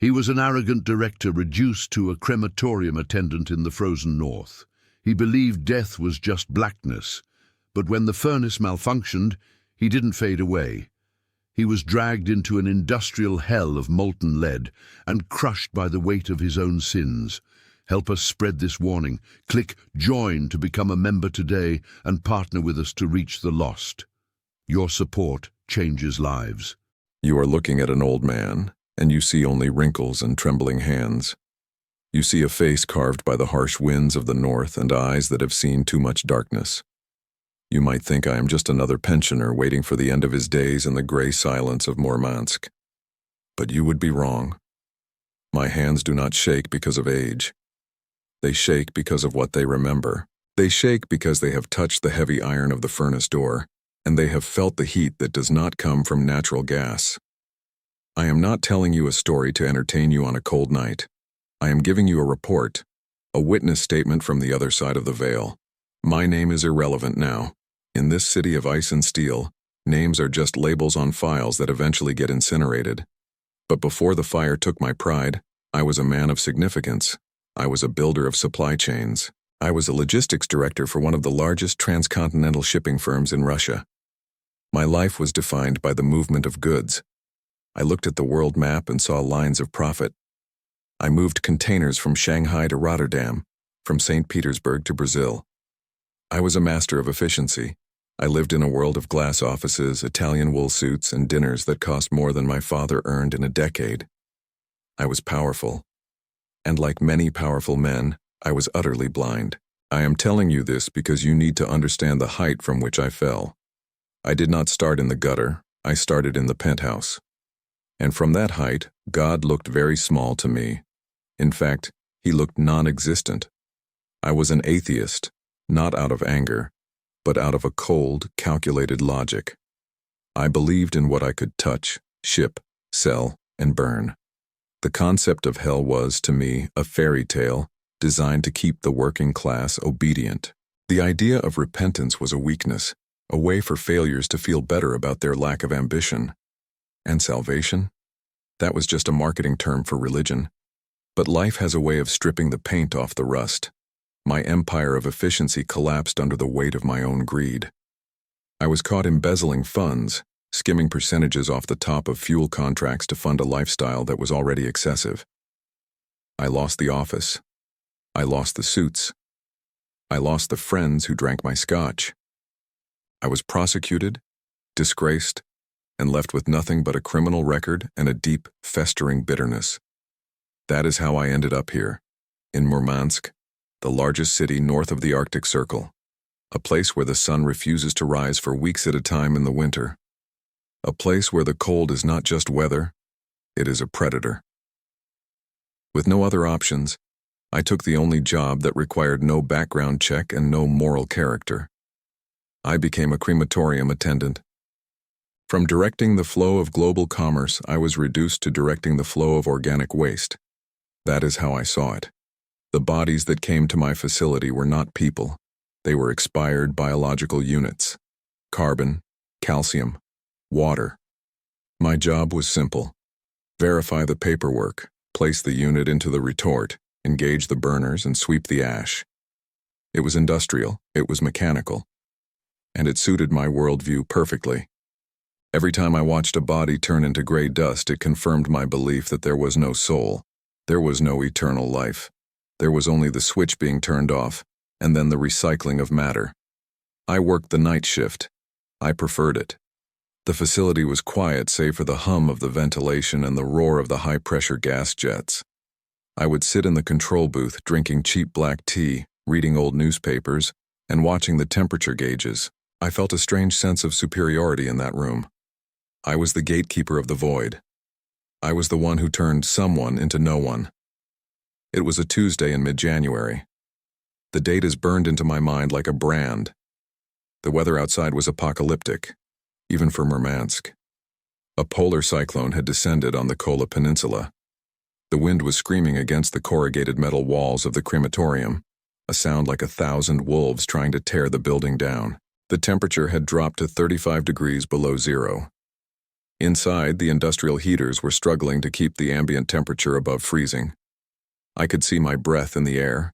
He was an arrogant director reduced to a crematorium attendant in the frozen north. He believed death was just blackness, but when the furnace malfunctioned, he didn't fade away. He was dragged into an industrial hell of molten lead and crushed by the weight of his own sins. Help us spread this warning. Click Join to become a member today and partner with us to reach the lost. Your support changes lives. You are looking at an old man, and you see only wrinkles and trembling hands. You see a face carved by the harsh winds of the north and eyes that have seen too much darkness. You might think I am just another pensioner waiting for the end of his days in the gray silence of Murmansk. But you would be wrong. My hands do not shake because of age. They shake because of what they remember. They shake because they have touched the heavy iron of the furnace door, and they have felt the heat that does not come from natural gas. I am not telling you a story to entertain you on a cold night. I am giving you a report, a witness statement from the other side of the veil. My name is irrelevant now. In this city of ice and steel, names are just labels on files that eventually get incinerated. But before the fire took my pride, I was a man of significance. I was a builder of supply chains. I was a logistics director for one of the largest transcontinental shipping firms in Russia. My life was defined by the movement of goods. I looked at the world map and saw lines of profit. I moved containers from Shanghai to Rotterdam, from St. Petersburg to Brazil. I was a master of efficiency. I lived in a world of glass offices, Italian wool suits, and dinners that cost more than my father earned in a decade. I was powerful. And like many powerful men, I was utterly blind. I am telling you this because you need to understand the height from which I fell. I did not start in the gutter, I started in the penthouse. And from that height, God looked very small to me. In fact, he looked non-existent. I was an atheist, not out of anger, but out of a cold, calculated logic. I believed in what I could touch, ship, sell, and burn. The concept of hell was, to me, a fairy tale designed to keep the working class obedient. The idea of repentance was a weakness, a way for failures to feel better about their lack of ambition. And salvation? That was just a marketing term for religion. But life has a way of stripping the paint off the rust. My empire of efficiency collapsed under the weight of my own greed. I was caught embezzling funds, skimming percentages off the top of fuel contracts to fund a lifestyle that was already excessive. I lost the office. I lost the suits. I lost the friends who drank my scotch. I was prosecuted, disgraced, and left with nothing but a criminal record and a deep, festering bitterness. That is how I ended up here, in Murmansk, the largest city north of the Arctic Circle, a place where the sun refuses to rise for weeks at a time in the winter, a place where the cold is not just weather, it is a predator. With no other options, I took the only job that required no background check and no moral character. I became a crematorium attendant. From directing the flow of global commerce, I was reduced to directing the flow of organic waste. That is how I saw it. The bodies that came to my facility were not people. They were expired biological units. Carbon, calcium, water. My job was simple. Verify the paperwork, place the unit into the retort, engage the burners, and sweep the ash. It was industrial, it was mechanical, and it suited my worldview perfectly. Every time I watched a body turn into gray dust, it confirmed my belief that there was no soul. There was no eternal life. There was only the switch being turned off, and then the recycling of matter. I worked the night shift. I preferred it. The facility was quiet save for the hum of the ventilation and the roar of the high-pressure gas jets. I would sit in the control booth drinking cheap black tea, reading old newspapers, and watching the temperature gauges. I felt a strange sense of superiority in that room. I was the gatekeeper of the void. I was the one who turned someone into no one. It was a Tuesday in mid-January. The date is burned into my mind like a brand. The weather outside was apocalyptic, even for Murmansk. A polar cyclone had descended on the Kola Peninsula. The wind was screaming against the corrugated metal walls of the crematorium, a sound like 1,000 wolves trying to tear the building down. The temperature had dropped to 35 degrees below zero. Inside, the industrial heaters were struggling to keep the ambient temperature above freezing. I could see my breath in the air,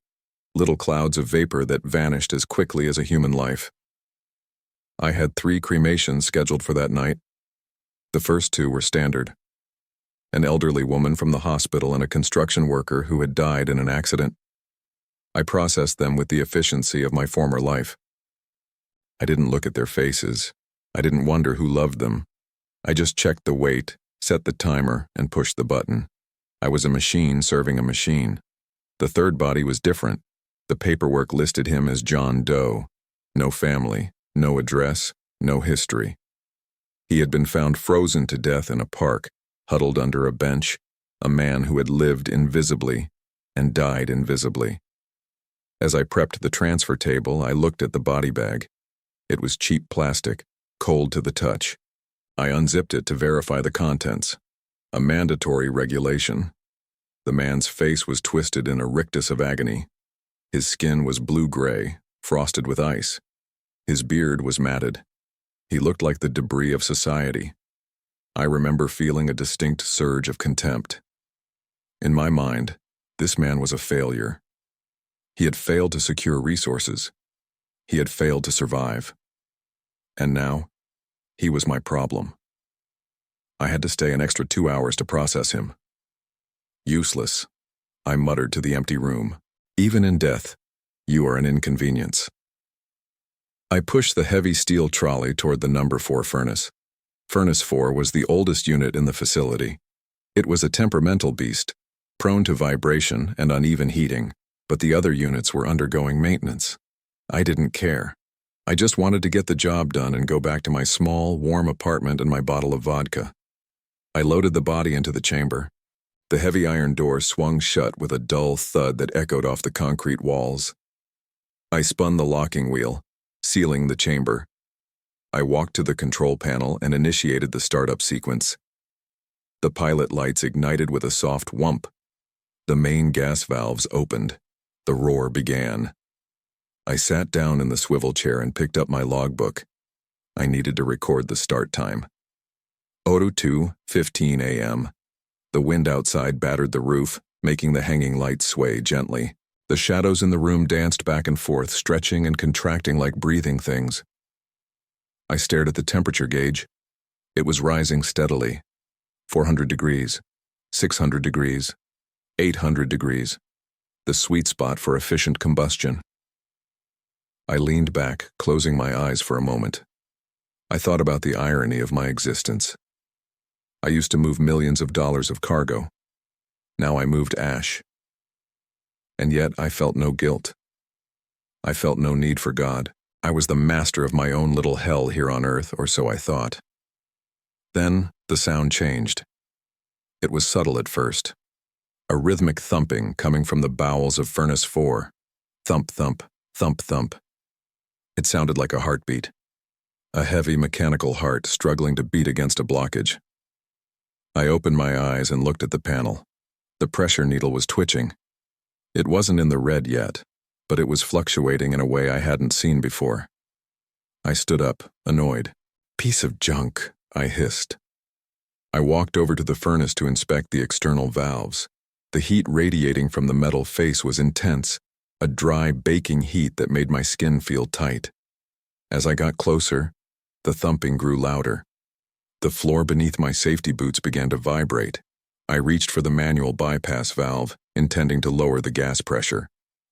little clouds of vapor that vanished as quickly as a human life. I had 3 cremations scheduled for that night. The first 2 were standard. An elderly woman from the hospital and a construction worker who had died in an accident. I processed them with the efficiency of my former life. I didn't look at their faces. I didn't wonder who loved them. I just checked the weight, set the timer, and pushed the button. I was a machine serving a machine. The third body was different. The paperwork listed him as John Doe. No family, no address, no history. He had been found frozen to death in a park, huddled under a bench, a man who had lived invisibly and died invisibly. As I prepped the transfer table, I looked at the body bag. It was cheap plastic, cold to the touch. I unzipped it to verify the contents. A mandatory regulation. The man's face was twisted in a rictus of agony. His skin was blue-gray, frosted with ice. His beard was matted. He looked like the debris of society. I remember feeling a distinct surge of contempt. In my mind, this man was a failure. He had failed to secure resources. He had failed to survive. And now, he was my problem. I had to stay an extra 2 hours to process him. Useless, I muttered to the empty room. Even in death, you are an inconvenience. I pushed the heavy steel trolley toward the number 4 furnace. Furnace 4 was the oldest unit in the facility. It was a temperamental beast, prone to vibration and uneven heating, but the other units were undergoing maintenance. I didn't care. I just wanted to get the job done and go back to my small, warm apartment and my bottle of vodka. I loaded the body into the chamber. The heavy iron door swung shut with a dull thud that echoed off the concrete walls. I spun the locking wheel, sealing the chamber. I walked to the control panel and initiated the startup sequence. The pilot lights ignited with a soft whump. The main gas valves opened. The roar began. I sat down in the swivel chair and picked up my logbook. I needed to record the start time. 02:15 a.m. The wind outside battered the roof, making the hanging lights sway gently. The shadows in the room danced back and forth, stretching and contracting like breathing things. I stared at the temperature gauge. It was rising steadily. 400 degrees, 600 degrees, 800 degrees. The sweet spot for efficient combustion. I leaned back, closing my eyes for a moment. I thought about the irony of my existence. I used to move millions of dollars of cargo. Now I moved ash. And yet I felt no guilt. I felt no need for God. I was the master of my own little hell here on earth, or so I thought. Then the sound changed. It was subtle at first. A rhythmic thumping coming from the bowels of Furnace 4. Thump, thump, thump, thump. It sounded like a heartbeat. A heavy mechanical heart struggling to beat against a blockage. I opened my eyes and looked at the panel. The pressure needle was twitching. It wasn't in the red yet, but it was fluctuating in a way I hadn't seen before. I stood up, annoyed. "Piece of junk," I hissed. I walked over to the furnace to inspect the external valves. The heat radiating from the metal face was intense, a dry, baking heat that made my skin feel tight. As I got closer, the thumping grew louder. The floor beneath my safety boots began to vibrate. I reached for the manual bypass valve, intending to lower the gas pressure.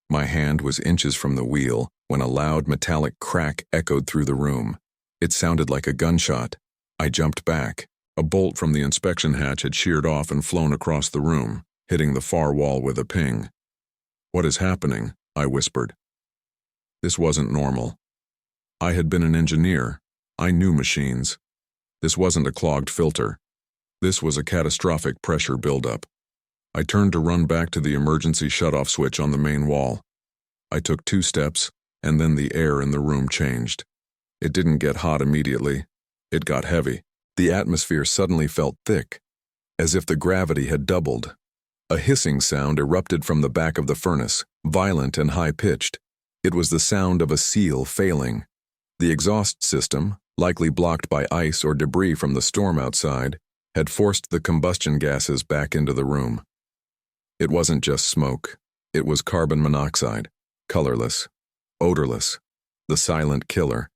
My hand was inches from the wheel when a loud metallic crack echoed through the room. It sounded like a gunshot. I jumped back. A bolt from the inspection hatch had sheared off and flown across the room, hitting the far wall with a ping. "What is happening?" I whispered. This wasn't normal. I had been an engineer. I knew machines. This wasn't a clogged filter. This was a catastrophic pressure buildup. I turned to run back to the emergency shutoff switch on the main wall. I took 2 steps, and then the air in the room changed. It didn't get hot immediately. It got heavy. The atmosphere suddenly felt thick, as if the gravity had doubled. A hissing sound erupted from the back of the furnace, violent and high-pitched. It was the sound of a seal failing. The exhaust system, likely blocked by ice or debris from the storm outside, had forced the combustion gases back into the room. It wasn't just smoke. It was carbon monoxide, colorless, odorless, the silent killer.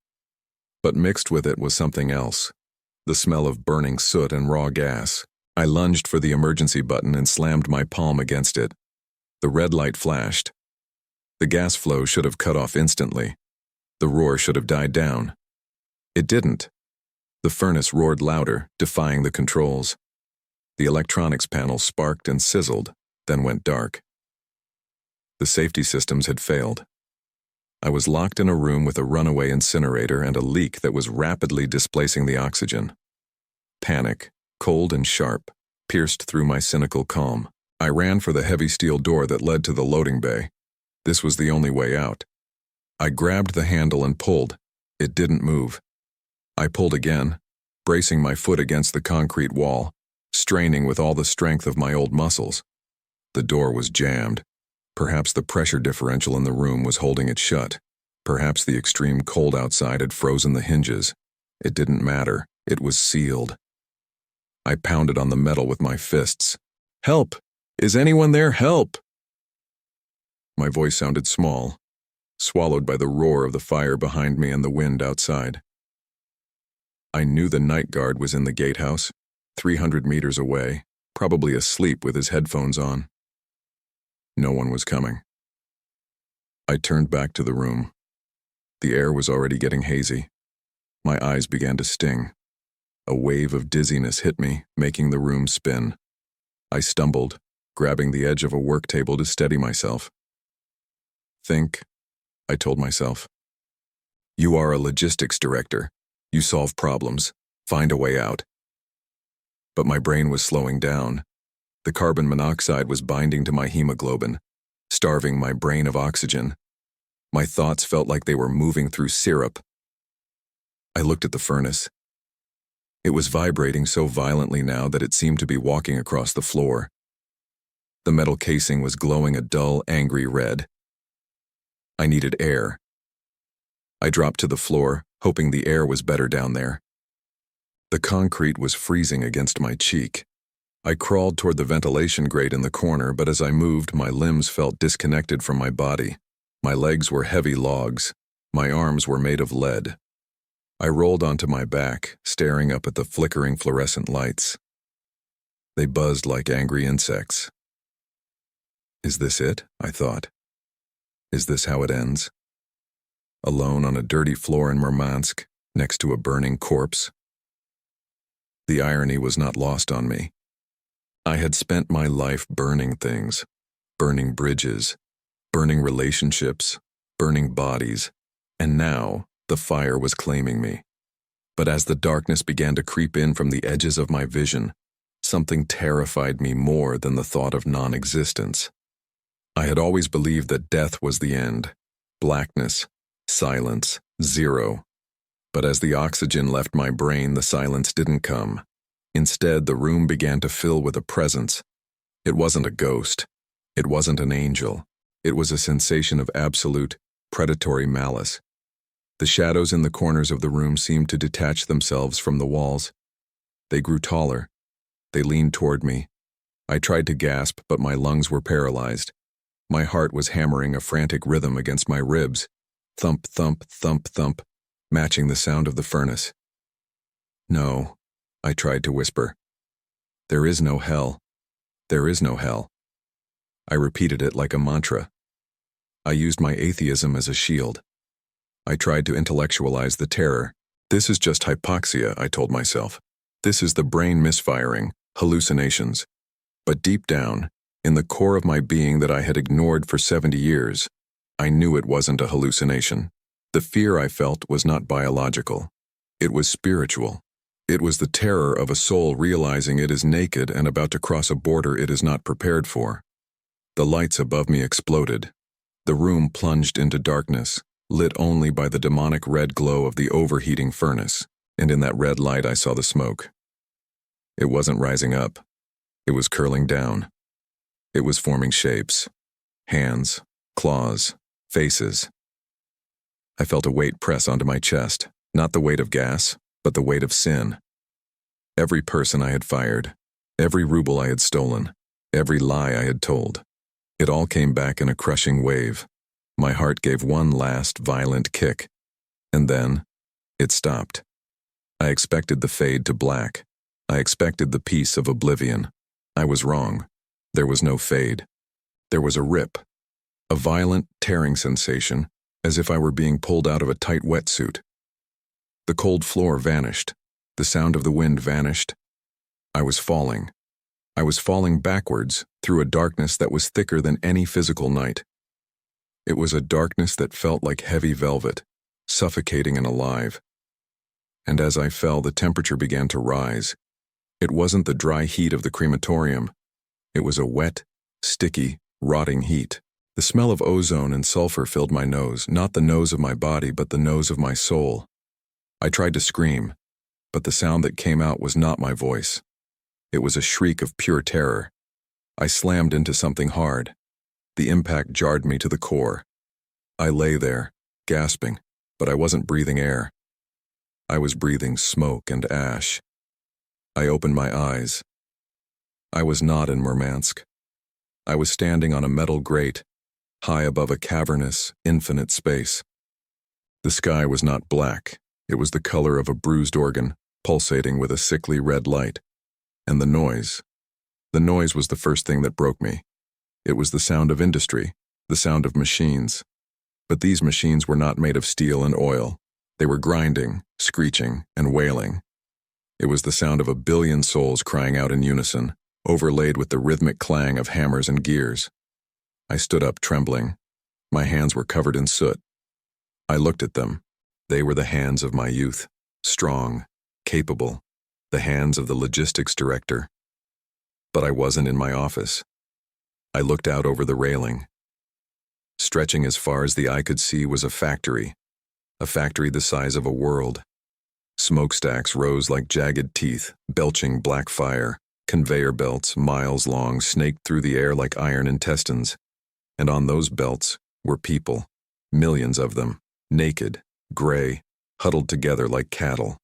But mixed with it was something else, the smell of burning soot and raw gas. I lunged for the emergency button and slammed my palm against it. The red light flashed. The gas flow should have cut off instantly. The roar should have died down. It didn't. The furnace roared louder, defying the controls. The electronics panel sparked and sizzled, then went dark. The safety systems had failed. I was locked in a room with a runaway incinerator and a leak that was rapidly displacing the oxygen. Panic, cold and sharp, pierced through my cynical calm. I ran for the heavy steel door that led to the loading bay. This was the only way out. I grabbed the handle and pulled. It didn't move. I pulled again, bracing my foot against the concrete wall, straining with all the strength of my old muscles. The door was jammed. Perhaps the pressure differential in the room was holding it shut. Perhaps the extreme cold outside had frozen the hinges. It didn't matter. It was sealed. I pounded on the metal with my fists. "Help! Is anyone there? Help!" My voice sounded small, swallowed by the roar of the fire behind me and the wind outside. I knew the night guard was in the gatehouse, 300 meters away, probably asleep with his headphones on. No one was coming. I turned back to the room. The air was already getting hazy. My eyes began to sting. A wave of dizziness hit me, making the room spin. I stumbled, grabbing the edge of a work table to steady myself. "Think," I told myself. "You are a logistics director. You solve problems. Find a way out." But my brain was slowing down. The carbon monoxide was binding to my hemoglobin, starving my brain of oxygen. My thoughts felt like they were moving through syrup. I looked at the furnace. It was vibrating so violently now that it seemed to be walking across the floor. The metal casing was glowing a dull, angry red. I needed air. I dropped to the floor, hoping the air was better down there. The concrete was freezing against my cheek. I crawled toward the ventilation grate in the corner, but as I moved, my limbs felt disconnected from my body. My legs were heavy logs. My arms were made of lead. I rolled onto my back, staring up at the flickering fluorescent lights. They buzzed like angry insects. Is this it? I thought. Is this how it ends? Alone on a dirty floor in Murmansk, next to a burning corpse? The irony was not lost on me. I had spent my life burning things, burning bridges, burning relationships, burning bodies, and now the fire was claiming me. But as the darkness began to creep in from the edges of my vision, something terrified me more than the thought of non-existence. I had always believed that death was the end, blackness, silence, zero. But as the oxygen left my brain, the silence didn't come. Instead, the room began to fill with a presence. It wasn't a ghost. It wasn't an angel. It was a sensation of absolute, predatory malice. The shadows in the corners of the room seemed to detach themselves from the walls. They grew taller. They leaned toward me. I tried to gasp, but my lungs were paralyzed. My heart was hammering a frantic rhythm against my ribs. Thump, thump, thump, thump, matching the sound of the furnace. "No," I tried to whisper. "There is no hell. There is no hell." I repeated it like a mantra. I used my atheism as a shield. I tried to intellectualize the terror. This is just hypoxia, I told myself. This is the brain misfiring, hallucinations. But deep down, in the core of my being that I had ignored for 70 years, I knew it wasn't a hallucination. The fear I felt was not biological. It was spiritual. It was the terror of a soul realizing it is naked and about to cross a border it is not prepared for. The lights above me exploded. The room plunged into darkness, lit only by the demonic red glow of the overheating furnace, and in that red light I saw the smoke. It wasn't rising up. It was curling down. It was forming shapes. Hands, claws, faces. I felt a weight press onto my chest. Not the weight of gas, but the weight of sin. Every person I had fired, every ruble I had stolen, every lie I had told. It all came back in a crushing wave. My heart gave one last violent kick. And then, it stopped. I expected the fade to black. I expected the peace of oblivion. I was wrong. There was no fade. There was a rip. A violent, tearing sensation, as if I were being pulled out of a tight wetsuit. The cold floor vanished. The sound of the wind vanished. I was falling. I was falling backwards through a darkness that was thicker than any physical night. It was a darkness that felt like heavy velvet, suffocating and alive. And as I fell, the temperature began to rise. It wasn't the dry heat of the crematorium. It was a wet, sticky, rotting heat. The smell of ozone and sulfur filled my nose, not the nose of my body, but the nose of my soul. I tried to scream, but the sound that came out was not my voice. It was a shriek of pure terror. I slammed into something hard. The impact jarred me to the core. I lay there, gasping, but I wasn't breathing air. I was breathing smoke and ash. I opened my eyes. I was not in Murmansk. I was standing on a metal grate, high above a cavernous, infinite space. The sky was not black. It was the color of a bruised organ, pulsating with a sickly red light. And the noise was the first thing that broke me. It was the sound of industry, the sound of machines. But these machines were not made of steel and oil. They were grinding, screeching, and wailing. It was the sound of a billion souls crying out in unison, overlaid with the rhythmic clang of hammers and gears. I stood up trembling. My hands were covered in soot. I looked at them. They were the hands of my youth, strong, capable, the hands of the logistics director. But I wasn't in my office. I looked out over the railing. Stretching as far as the eye could see was a factory the size of a world. Smokestacks rose like jagged teeth, belching black fire. Conveyor belts, miles long, snaked through the air like iron intestines. And on those belts were people, millions of them, naked, gray, huddled together like cattle,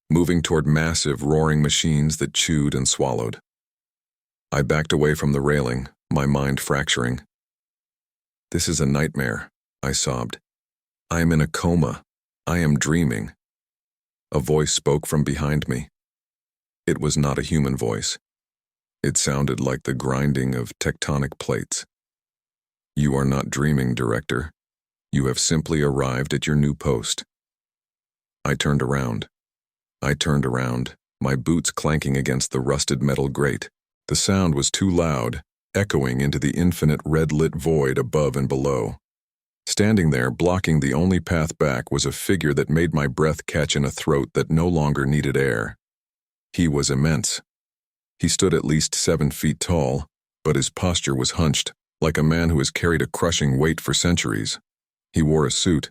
moving toward massive, roaring machines that chewed and swallowed. I backed away from the railing, my mind fracturing. "This is a nightmare," I sobbed. "I am in a coma. I am dreaming." A voice spoke from behind me. It was not a human voice. It sounded like the grinding of tectonic plates. "You are not dreaming, Director. You have simply arrived at your new post." I turned around, my boots clanking against the rusted metal grate. The sound was too loud, echoing into the infinite red-lit void above and below. Standing there, blocking the only path back, was a figure that made my breath catch in a throat that no longer needed air. He was immense. He stood at least 7 feet tall, but his posture was hunched, like a man who has carried a crushing weight for centuries. He wore a suit,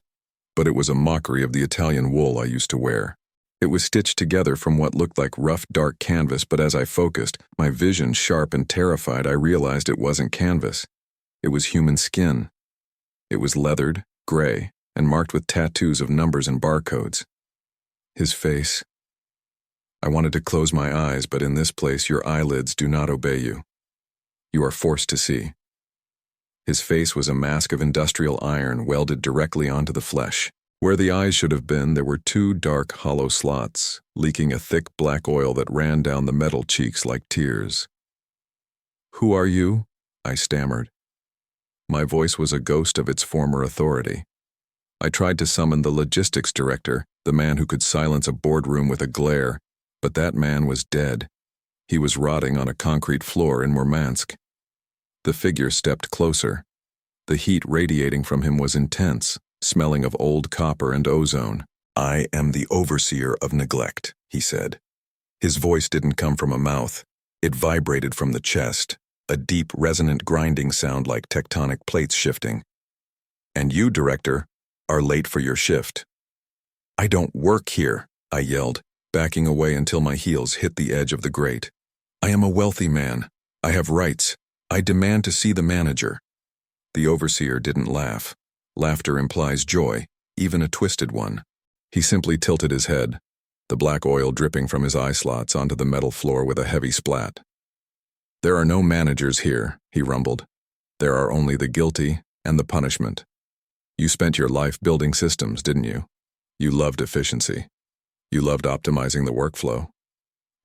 but it was a mockery of the Italian wool I used to wear. It was stitched together from what looked like rough, dark canvas, but as I focused, my vision sharp and terrified, I realized it wasn't canvas. It was human skin. It was leathered, gray, and marked with tattoos of numbers and barcodes. His face. I wanted to close my eyes, but in this place your eyelids do not obey you. You are forced to see. His face was a mask of industrial iron welded directly onto the flesh. Where the eyes should have been, there were 2 dark, hollow slots, leaking a thick black oil that ran down the metal cheeks like tears. "Who are you?" I stammered. My voice was a ghost of its former authority. I tried to summon the logistics director, the man who could silence a boardroom with a glare, but that man was dead. He was rotting on a concrete floor in Murmansk. The figure stepped closer. The heat radiating from him was intense, smelling of old copper and ozone. "I am the overseer of neglect," he said. His voice didn't come from a mouth. It vibrated from the chest, a deep, resonant grinding sound like tectonic plates shifting. "And you, Director, are late for your shift." "I don't work here," I yelled, backing away until my heels hit the edge of the grate. "I am a wealthy man. I have rights. I demand to see the manager." The overseer didn't laugh. Laughter implies joy, even a twisted one. He simply tilted his head, the black oil dripping from his eye slots onto the metal floor with a heavy splat. "There are no managers here," he rumbled. "There are only the guilty and the punishment. You spent your life building systems, didn't you? You loved efficiency. You loved optimizing the workflow.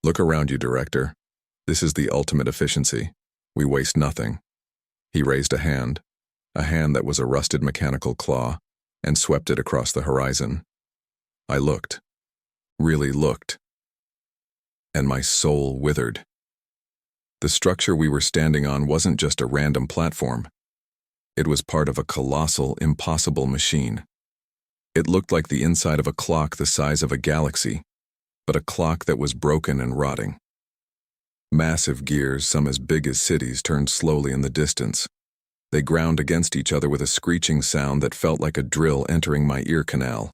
Look around you, Director. This is the ultimate efficiency. We waste nothing." He raised a hand that was a rusted mechanical claw, and swept it across the horizon. I looked, really looked, and my soul withered. The structure we were standing on wasn't just a random platform. It was part of a colossal, impossible machine. It looked like the inside of a clock the size of a galaxy, but a clock that was broken and rotting. Massive gears, some as big as cities, turned slowly in the distance. They ground against each other with a screeching sound that felt like a drill entering my ear canal.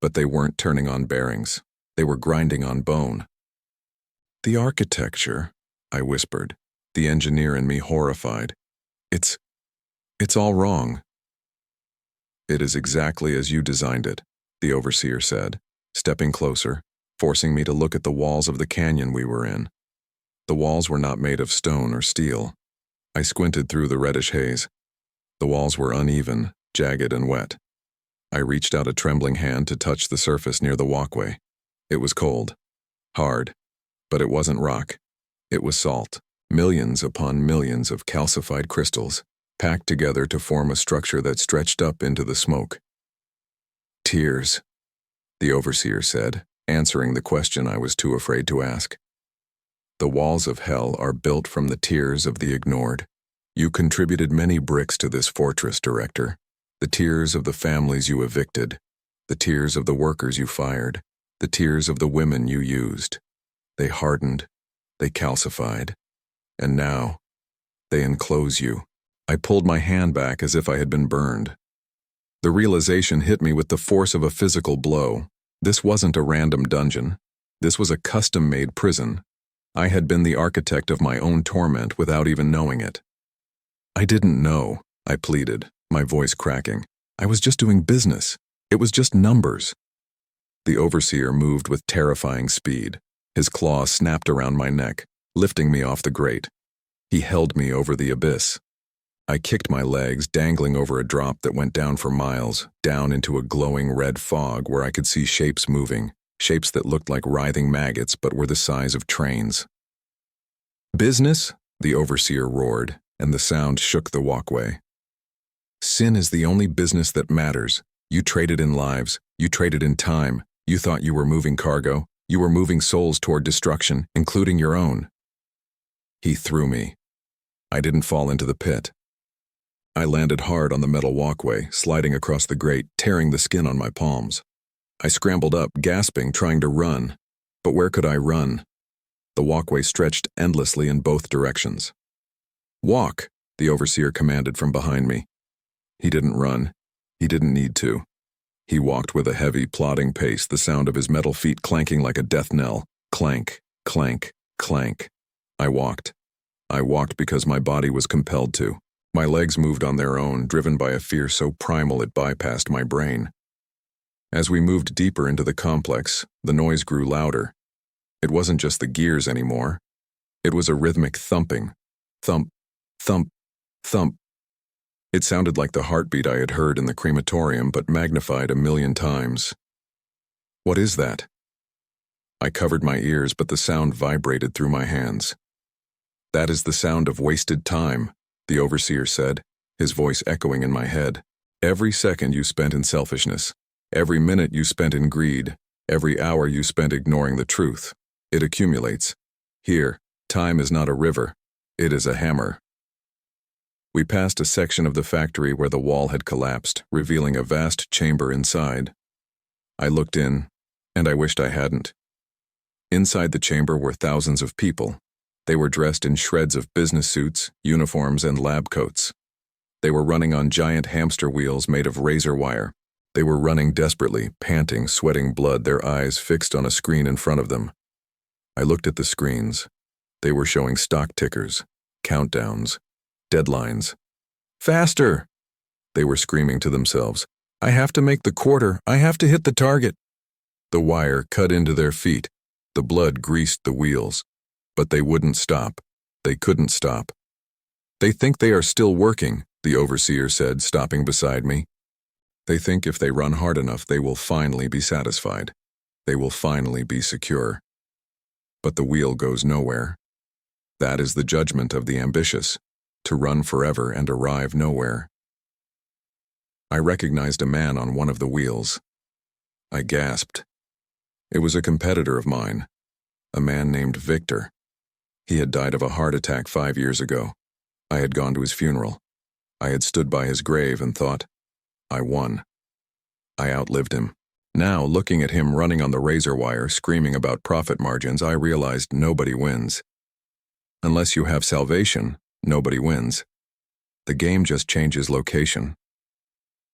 But they weren't turning on bearings. They were grinding on bone. "The architecture," I whispered, the engineer in me horrified. It's all wrong." "It is exactly as you designed it," the overseer said, stepping closer, forcing me to look at the walls of the canyon we were in. The walls were not made of stone or steel. I squinted through the reddish haze. The walls were uneven, jagged, and wet. I reached out a trembling hand to touch the surface near the walkway. It was cold, hard, but it wasn't rock. It was salt, millions upon millions of calcified crystals, packed together to form a structure that stretched up into the smoke. "Tears," the overseer said, answering the question I was too afraid to ask. "The walls of hell are built from the tears of the ignored. You contributed many bricks to this fortress, Director. The tears of the families you evicted, the tears of the workers you fired, the tears of the women you used. They hardened, they calcified, and now they enclose you." I pulled my hand back as if I had been burned. The realization hit me with the force of a physical blow. This wasn't a random dungeon. This was a custom-made prison. I had been the architect of my own torment without even knowing it. "I didn't know," I pleaded, my voice cracking. "I was just doing business. It was just numbers." The overseer moved with terrifying speed. His claw snapped around my neck, lifting me off the grate. He held me over the abyss. I kicked my legs, dangling over a drop that went down for miles, down into a glowing red fog where I could see shapes moving, shapes that looked like writhing maggots but were the size of trains. "Business?" the overseer roared, and the sound shook the walkway. "Sin is the only business that matters. You traded in lives. You traded in time. You thought you were moving cargo. You were moving souls toward destruction, including your own." He threw me. I didn't fall into the pit. I landed hard on the metal walkway, sliding across the grate, tearing the skin on my palms. I scrambled up, gasping, trying to run. But where could I run? The walkway stretched endlessly in both directions. "Walk," the overseer commanded from behind me. He didn't run. He didn't need to. He walked with a heavy, plodding pace, the sound of his metal feet clanking like a death knell. Clank, clank, clank. I walked. I walked because my body was compelled to. My legs moved on their own, driven by a fear so primal it bypassed my brain. As we moved deeper into the complex, the noise grew louder. It wasn't just the gears anymore. It was a rhythmic thumping. Thump, thump, thump. It sounded like the heartbeat I had heard in the crematorium, but magnified 1,000,000 times. "What is that?" I covered my ears, but the sound vibrated through my hands. "That is the sound of wasted time," the overseer said, his voice echoing in my head. "Every second you spent in selfishness, every minute you spent in greed, every hour you spent ignoring the truth. It accumulates. Here, time is not a river, it is a hammer." We passed a section of the factory where the wall had collapsed, revealing a vast chamber inside. I looked in, and I wished I hadn't. Inside the chamber were thousands of people. They were dressed in shreds of business suits, uniforms, and lab coats. They were running on giant hamster wheels made of razor wire. They were running desperately, panting, sweating blood, their eyes fixed on a screen in front of them. I looked at the screens. They were showing stock tickers, countdowns, deadlines. "Faster!" They were screaming to themselves. "I have to make the quarter. I have to hit the target. The wire cut into their feet. The blood greased the wheels. But they wouldn't stop. They couldn't stop. They think they are still working, the overseer said, stopping beside me. They think if they run hard enough, they will finally be satisfied. They will finally be secure. But the wheel goes nowhere. That is the judgment of the ambitious, to run forever and arrive nowhere. I recognized a man on one of the wheels. I gasped. It was a competitor of mine, a man named Victor. He had died of a heart attack 5 years ago. I had gone to his funeral. I had stood by his grave and thought, I won. I outlived him. Now, looking at him running on the razor wire, screaming about profit margins, I realized nobody wins. Unless you have salvation, nobody wins. The game just changes location.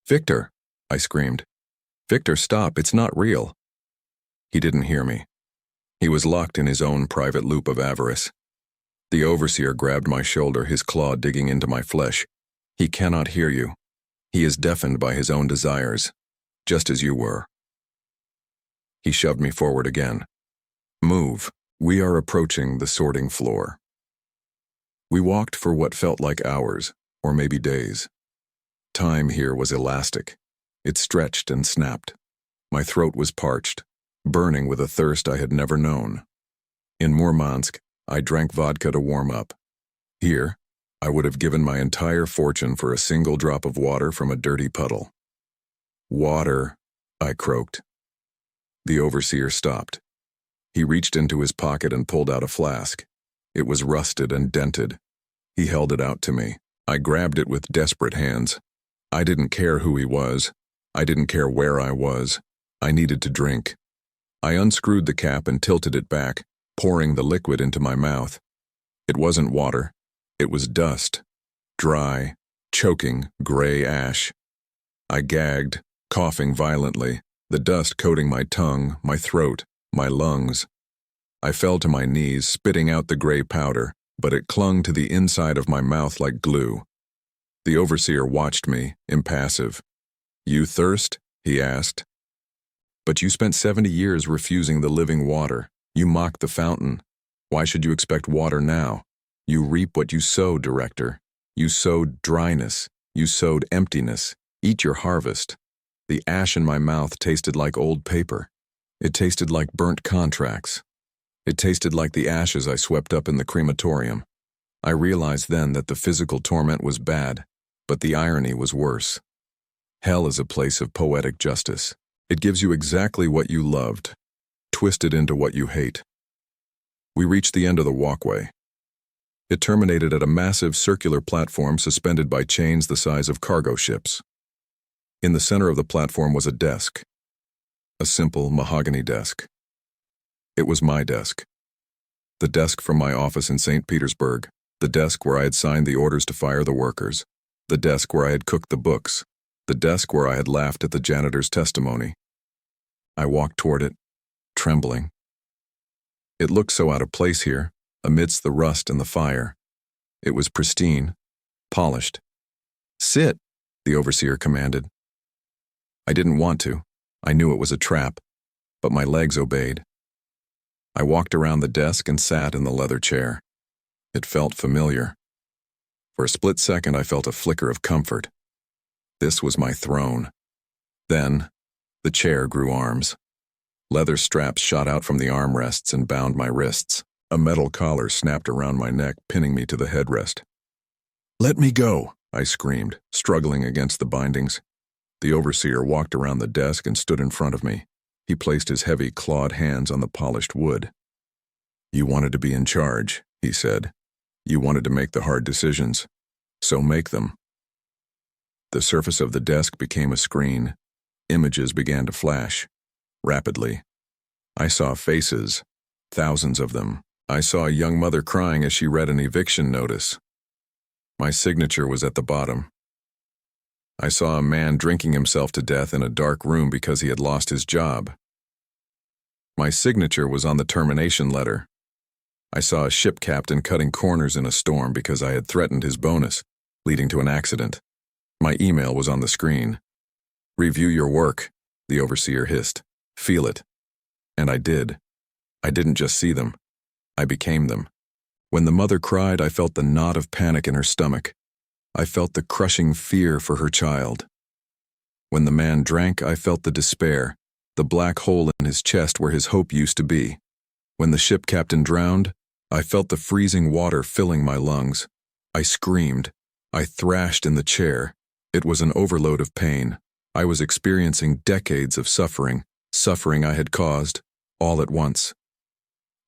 Victor, I screamed. Victor, stop, it's not real. He didn't hear me. He was locked in his own private loop of avarice. The overseer grabbed my shoulder, his claw digging into my flesh. He cannot hear you. He is deafened by his own desires, just as you were. He shoved me forward again. Move. We are approaching the sorting floor. We walked for what felt like hours, or maybe days. Time here was elastic. It stretched and snapped. My throat was parched, burning with a thirst I had never known. In Murmansk, I drank vodka to warm up. Here, I would have given my entire fortune for a single drop of water from a dirty puddle. Water, I croaked. The overseer stopped. He reached into his pocket and pulled out a flask. It was rusted and dented. He held it out to me. I grabbed it with desperate hands. I didn't care who he was. I didn't care where I was. I needed to drink. I unscrewed the cap and tilted it back, pouring the liquid into my mouth. It wasn't water. It was dust. Dry, choking, gray ash. I gagged, coughing violently, the dust coating my tongue, my throat, my lungs. I fell to my knees, spitting out the gray powder, but it clung to the inside of my mouth like glue. The overseer watched me, impassive. You thirst? He asked. But you spent 70 years refusing the living water. You mocked the fountain. Why should you expect water now? You reap what you sow, director. You sowed dryness. You sowed emptiness. Eat your harvest. The ash in my mouth tasted like old paper. It tasted like burnt contracts. It tasted like the ashes I swept up in the crematorium. I realized then that the physical torment was bad, but the irony was worse. Hell is a place of poetic justice. It gives you exactly what you loved, twisted into what you hate. We reached the end of the walkway. It terminated at a massive circular platform suspended by chains the size of cargo ships. In the center of the platform was a desk. A simple mahogany desk. It was my desk. The desk from my office in St. Petersburg. The desk where I had signed the orders to fire the workers. The desk where I had cooked the books. The desk where I had laughed at the janitor's testimony. I walked toward it, trembling. It looked so out of place here, amidst the rust and the fire. It was pristine, polished. Sit, the overseer commanded. I didn't want to. I knew it was a trap, but my legs obeyed. I walked around the desk and sat in the leather chair. It felt familiar. For a split second, I felt a flicker of comfort. This was my throne. Then, the chair grew arms. Leather straps shot out from the armrests and bound my wrists. A metal collar snapped around my neck, pinning me to the headrest. "Let me go," I screamed, struggling against the bindings. The overseer walked around the desk and stood in front of me. He placed his heavy, clawed hands on the polished wood. "You wanted to be in charge," he said. "You wanted to make the hard decisions. So make them." The surface of the desk became a screen. Images began to flash. Rapidly. I saw faces, thousands of them. I saw a young mother crying as she read an eviction notice. My signature was at the bottom. I saw a man drinking himself to death in a dark room because he had lost his job. My signature was on the termination letter. I saw a ship captain cutting corners in a storm because I had threatened his bonus, leading to an accident. My email was on the screen. "Review your work," the overseer hissed. "Feel it. And I did. I didn't just see them. I became them. When the mother cried, I felt the knot of panic in her stomach. I felt the crushing fear for her child. When the man drank, I felt the despair, the black hole in his chest where his hope used to be. When the ship captain drowned, I felt the freezing water filling my lungs. I screamed. I thrashed in the chair. It was an overload of pain. I was experiencing decades of suffering I had caused, all at once.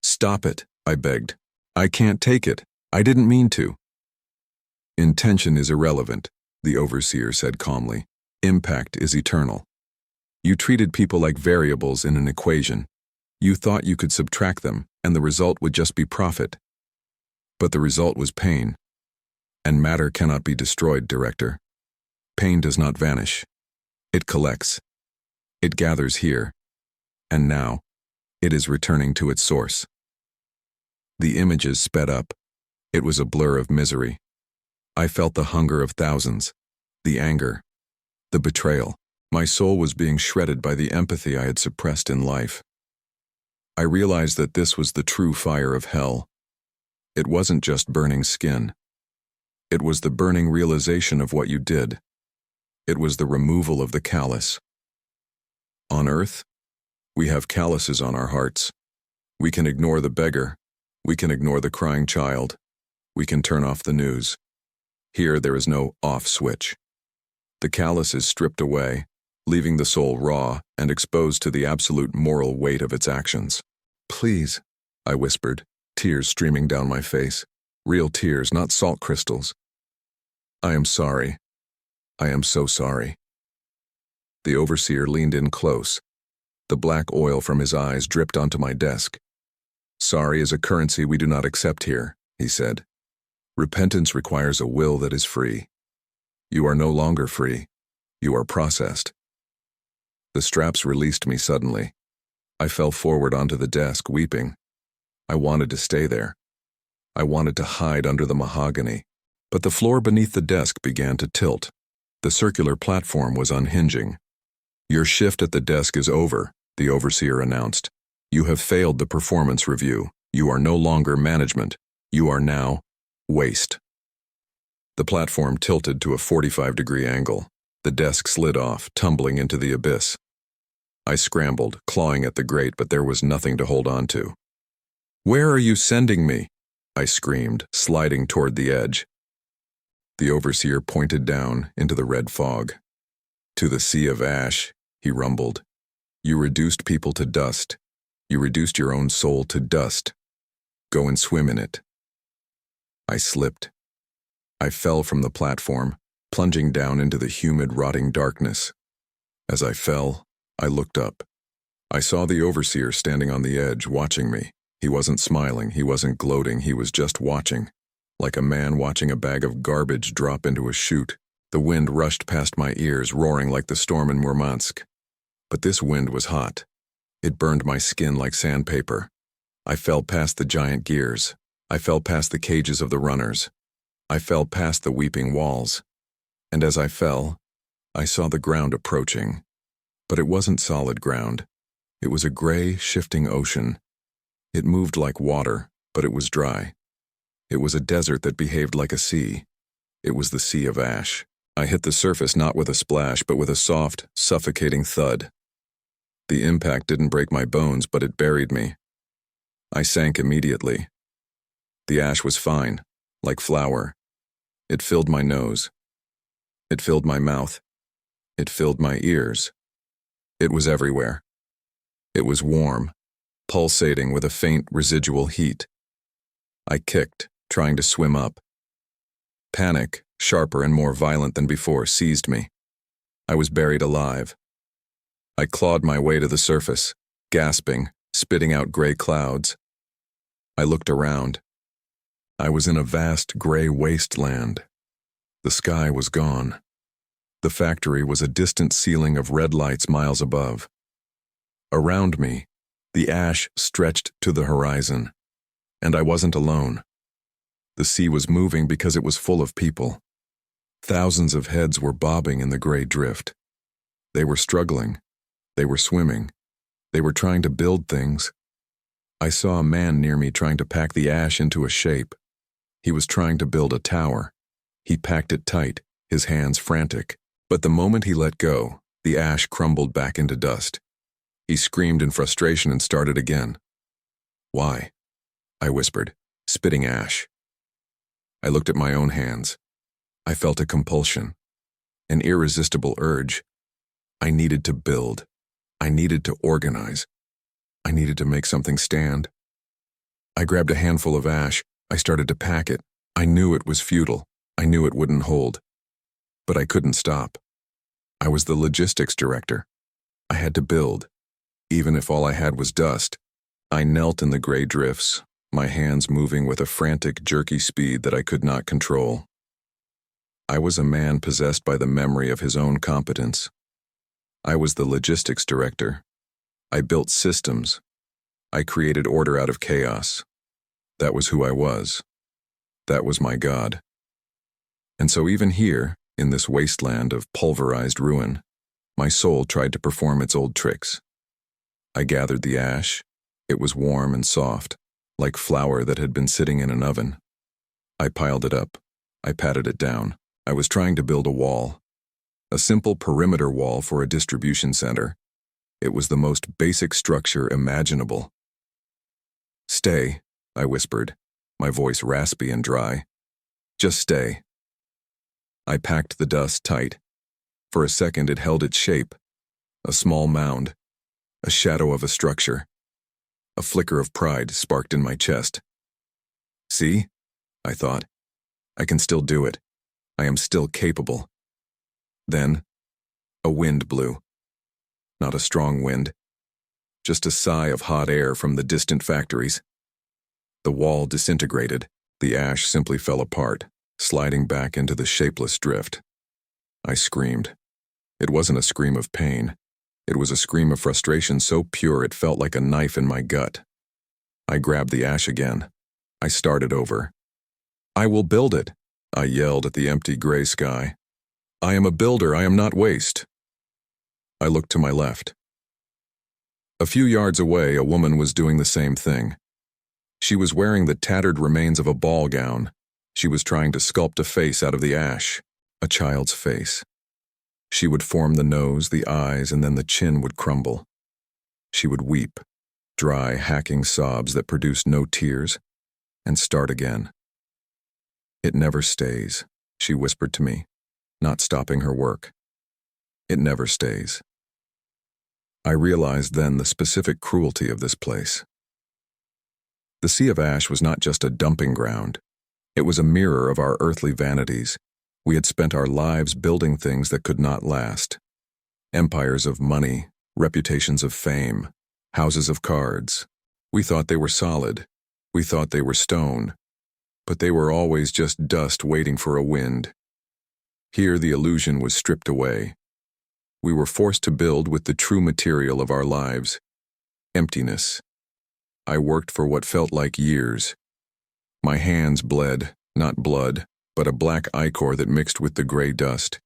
"Stop it," I begged. "I can't take it. I didn't mean to." "Intention is irrelevant," the overseer said calmly. "Impact is eternal. You treated people like variables in an equation. You thought you could subtract them, and the result would just be profit. But the result was pain. And matter cannot be destroyed, Director. Pain does not vanish. It collects. It gathers here. And now, it is returning to its source." The images sped up. It was a blur of misery. I felt the hunger of thousands, the anger, the betrayal. My soul was being shredded by the empathy I had suppressed in life. I realized that this was the true fire of hell. It wasn't just burning skin. It was the burning realization of what you did. It was the removal of the callus. On earth, we have calluses on our hearts. We can ignore the beggar. We can ignore the crying child. We can turn off the news. Here there is no off switch. The callus is stripped away, leaving the soul raw and exposed to the absolute moral weight of its actions. "Please," I whispered, tears streaming down my face. Real tears, not salt crystals. "I am sorry. I am so sorry." The overseer leaned in close. The black oil from his eyes dripped onto my desk. "Sorry is a currency we do not accept here," he said. "Repentance requires a will that is free. You are no longer free. You are processed." The straps released me suddenly. I fell forward onto the desk, weeping. I wanted to stay there. I wanted to hide under the mahogany. But the floor beneath the desk began to tilt. The circular platform was unhinging. "Your shift at the desk is over," the overseer announced. "You have failed the performance review. You are no longer management. You are now waste." The platform tilted to a 45-degree angle. The desk slid off, tumbling into the abyss. I scrambled, clawing at the grate, but there was nothing to hold on to. "Where are you sending me?" I screamed, sliding toward the edge. The overseer pointed down into the red fog. "To the sea of ash," he rumbled. "You reduced people to dust. You reduced your own soul to dust. Go and swim in it." I slipped. I fell from the platform, plunging down into the humid, rotting darkness. As I fell, I looked up. I saw the overseer standing on the edge, watching me. He wasn't smiling, he wasn't gloating, he was just watching. Like a man watching a bag of garbage drop into a chute. The wind rushed past my ears, roaring like the storm in Murmansk. But this wind was hot. It burned my skin like sandpaper. I fell past the giant gears. I fell past the cages of the runners. I fell past the weeping walls. And as I fell, I saw the ground approaching. But it wasn't solid ground. It was a gray, shifting ocean. It moved like water, but it was dry. It was a desert that behaved like a sea. It was the sea of ash. I hit the surface not with a splash, but with a soft, suffocating thud. The impact didn't break my bones, but it buried me. I sank immediately. The ash was fine, like flour. It filled my nose. It filled my mouth. It filled my ears. It was everywhere. It was warm, pulsating with a faint residual heat. I kicked, trying to swim up. Panic, sharper and more violent than before, seized me. I was buried alive. I clawed my way to the surface, gasping, spitting out gray clouds. I looked around. I was in a vast gray wasteland. The sky was gone. The factory was a distant ceiling of red lights miles above. Around me, the ash stretched to the horizon, and I wasn't alone. The sea was moving because it was full of people. Thousands of heads were bobbing in the gray drift. They were struggling. They were swimming. They were trying to build things. I saw a man near me trying to pack the ash into a shape. He was trying to build a tower. He packed it tight, his hands frantic. But the moment he let go, the ash crumbled back into dust. He screamed in frustration and started again. "Why?" I whispered, spitting ash. I looked at my own hands. I felt a compulsion, an irresistible urge. I needed to build. I needed to organize. I needed to make something stand. I grabbed a handful of ash. I started to pack it. I knew it was futile. I knew it wouldn't hold. But I couldn't stop. I was the logistics director. I had to build. Even if all I had was dust, I knelt in the gray drifts, my hands moving with a frantic, jerky speed that I could not control. I was a man possessed by the memory of his own competence. I was the logistics director. I built systems. I created order out of chaos. That was who I was. That was my God. And so even here, in this wasteland of pulverized ruin, my soul tried to perform its old tricks. I gathered the ash. It was warm and soft, like flour that had been sitting in an oven. I piled it up. I patted it down. I was trying to build a wall. A simple perimeter wall for a distribution center. It was the most basic structure imaginable. "Stay," I whispered, my voice raspy and dry. "Just stay." I packed the dust tight. For a second it held its shape. A small mound. A shadow of a structure. A flicker of pride sparked in my chest. "See?" I thought. "I can still do it. I am still capable." Then, a wind blew. Not a strong wind. Just a sigh of hot air from the distant factories. The wall disintegrated. The ash simply fell apart, sliding back into the shapeless drift. I screamed. It wasn't a scream of pain. It was a scream of frustration so pure it felt like a knife in my gut. I grabbed the ash again. I started over. "I will build it," I yelled at the empty gray sky. "I am a builder, I am not waste." I looked to my left. A few yards away, a woman was doing the same thing. She was wearing the tattered remains of a ball gown. She was trying to sculpt a face out of the ash, a child's face. She would form the nose, the eyes, and then the chin would crumble. She would weep, dry, hacking sobs that produced no tears, and start again. "It never stays," she whispered to me, not stopping her work. "It never stays." I realized then the specific cruelty of this place. The Sea of Ash was not just a dumping ground. It was a mirror of our earthly vanities. We had spent our lives building things that could not last. Empires of money, reputations of fame, houses of cards. We thought they were solid. We thought they were stone. But they were always just dust waiting for a wind. Here the illusion was stripped away. We were forced to build with the true material of our lives. Emptiness. I worked for what felt like years. My hands bled, not blood, but a black ichor that mixed with the gray dust.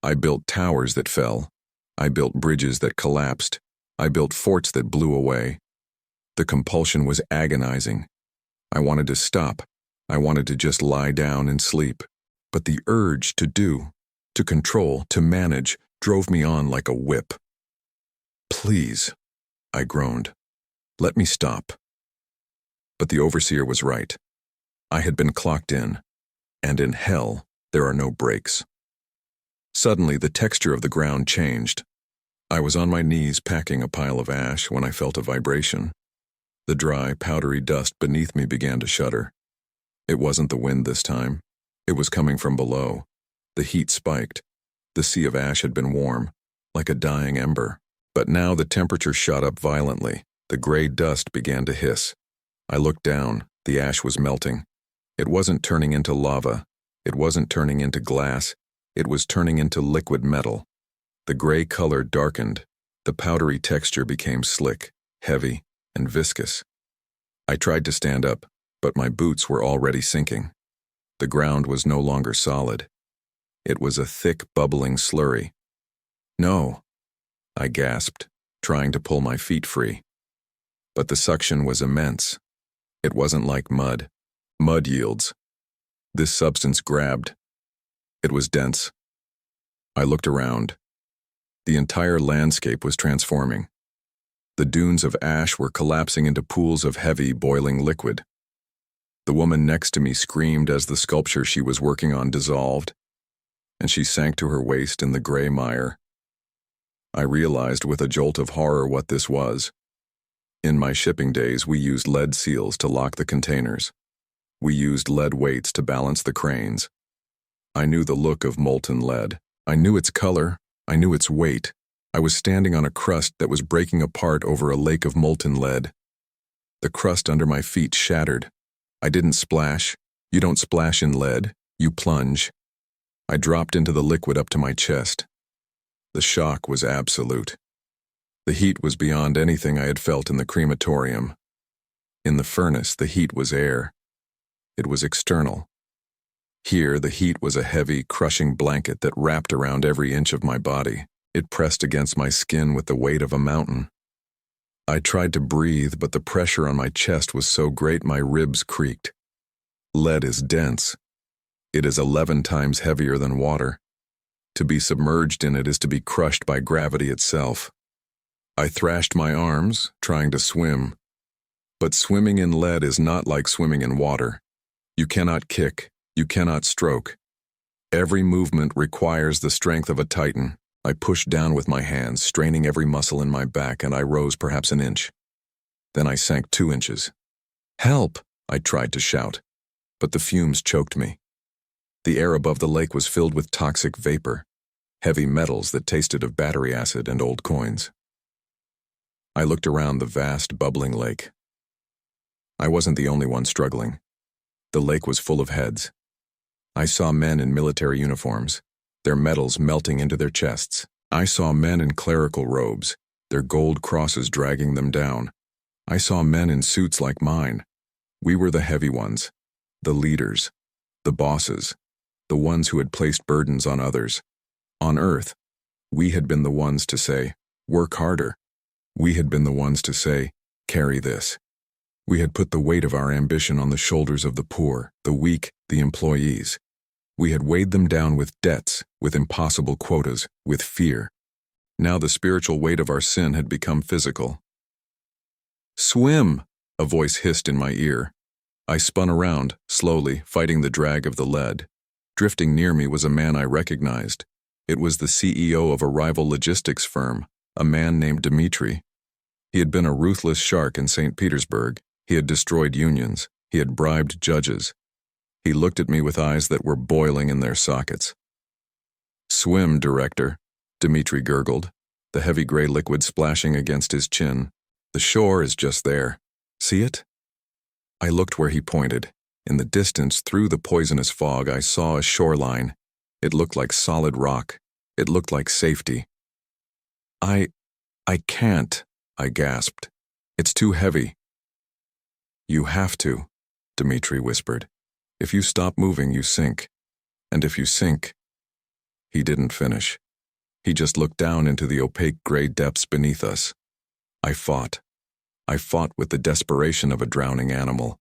I built towers that fell. I built bridges that collapsed. I built forts that blew away. The compulsion was agonizing. I wanted to stop. I wanted to just lie down and sleep. But the urge to do, to control, to manage, drove me on like a whip. "Please," I groaned. "Let me stop." But the overseer was right. I had been clocked in, and in hell, there are no breaks. Suddenly, the texture of the ground changed. I was on my knees packing a pile of ash when I felt a vibration. The dry, powdery dust beneath me began to shudder. It wasn't the wind this time. It was coming from below. The heat spiked. The Sea of Ash had been warm, like a dying ember. But now the temperature shot up violently. The gray dust began to hiss. I looked down. The ash was melting. It wasn't turning into lava. It wasn't turning into glass. It was turning into liquid metal. The gray color darkened. The powdery texture became slick, heavy, and viscous. I tried to stand up, but my boots were already sinking. The ground was no longer solid. It was a thick, bubbling slurry. "No," I gasped. trying to pull my feet free. But the suction was immense. It wasn't like mud. Mud yields. This substance grabbed. It was dense. I looked around. The entire landscape was transforming. The dunes of ash were collapsing into pools of heavy, boiling liquid. The woman next to me screamed as the sculpture she was working on dissolved, and she sank to her waist in the gray mire. I realized with a jolt of horror what this was. In my shipping days, we used lead seals to lock the containers. We used lead weights to balance the cranes. I knew the look of molten lead. I knew its color. I knew its weight. I was standing on a crust that was breaking apart over a lake of molten lead. The crust under my feet shattered. I didn't splash. You don't splash in lead. You plunge. I dropped into the liquid up to my chest. The shock was absolute. The heat was beyond anything I had felt in the crematorium. In the furnace, the heat was air. It was external. Here, the heat was a heavy, crushing blanket that wrapped around every inch of my body. It pressed against my skin with the weight of a mountain. I tried to breathe, but the pressure on my chest was so great my ribs creaked. Lead is dense. It is 11 times heavier than water. To be submerged in it is to be crushed by gravity itself. I thrashed my arms, trying to swim. But swimming in lead is not like swimming in water. You cannot kick. You cannot stroke. Every movement requires the strength of a titan. I pushed down with my hands, straining every muscle in my back, and I rose perhaps an inch. Then I sank 2 inches. "Help!" I tried to shout, but the fumes choked me. The air above the lake was filled with toxic vapor, heavy metals that tasted of battery acid and old coins. I looked around the vast, bubbling lake. I wasn't the only one struggling. The lake was full of heads. I saw men in military uniforms, their medals melting into their chests. I saw men in clerical robes, their gold crosses dragging them down. I saw men in suits like mine. We were the heavy ones, the leaders, the bosses, the ones who had placed burdens on others. On Earth, we had been the ones to say, "Work harder." We had been the ones to say, "Carry this." We had put the weight of our ambition on the shoulders of the poor, the weak, the employees. We had weighed them down with debts, with impossible quotas, with fear. Now the spiritual weight of our sin had become physical. "Swim!" a voice hissed in my ear. I spun around, slowly, fighting the drag of the lead. Drifting near me was a man I recognized. It was the CEO of a rival logistics firm, a man named Dmitri. He had been a ruthless shark in St. Petersburg. He had destroyed unions. He had bribed judges. He looked at me with eyes that were boiling in their sockets. "Swim, Director," Dmitri gurgled, the heavy gray liquid splashing against his chin. "The shore is just there. See it?" I looked where he pointed. In the distance, through the poisonous fog, I saw a shoreline. It looked like solid rock. It looked like safety. I can't," I gasped. "It's too heavy." "You have to," Dmitri whispered. "If you stop moving, you sink. And if you sink—" He didn't finish. He just looked down into the opaque gray depths beneath us. I fought. I fought with the desperation of a drowning animal.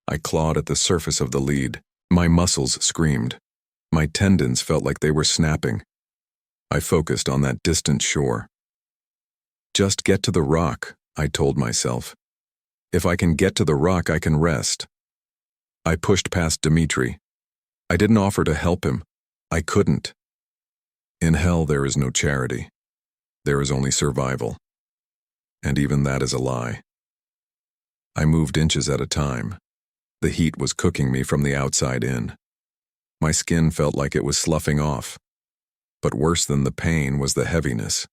I clawed at the surface of the lead. My muscles screamed. My tendons felt like they were snapping. I focused on that distant shore. "Just get to the rock," I told myself. "If I can get to the rock, I can rest." I pushed past Dmitri. I didn't offer to help him. I couldn't. In hell, there is no charity. There is only survival. And even that is a lie. I moved inches at a time. The heat was cooking me from the outside in. My skin felt like it was sloughing off. But worse than the pain was the heaviness.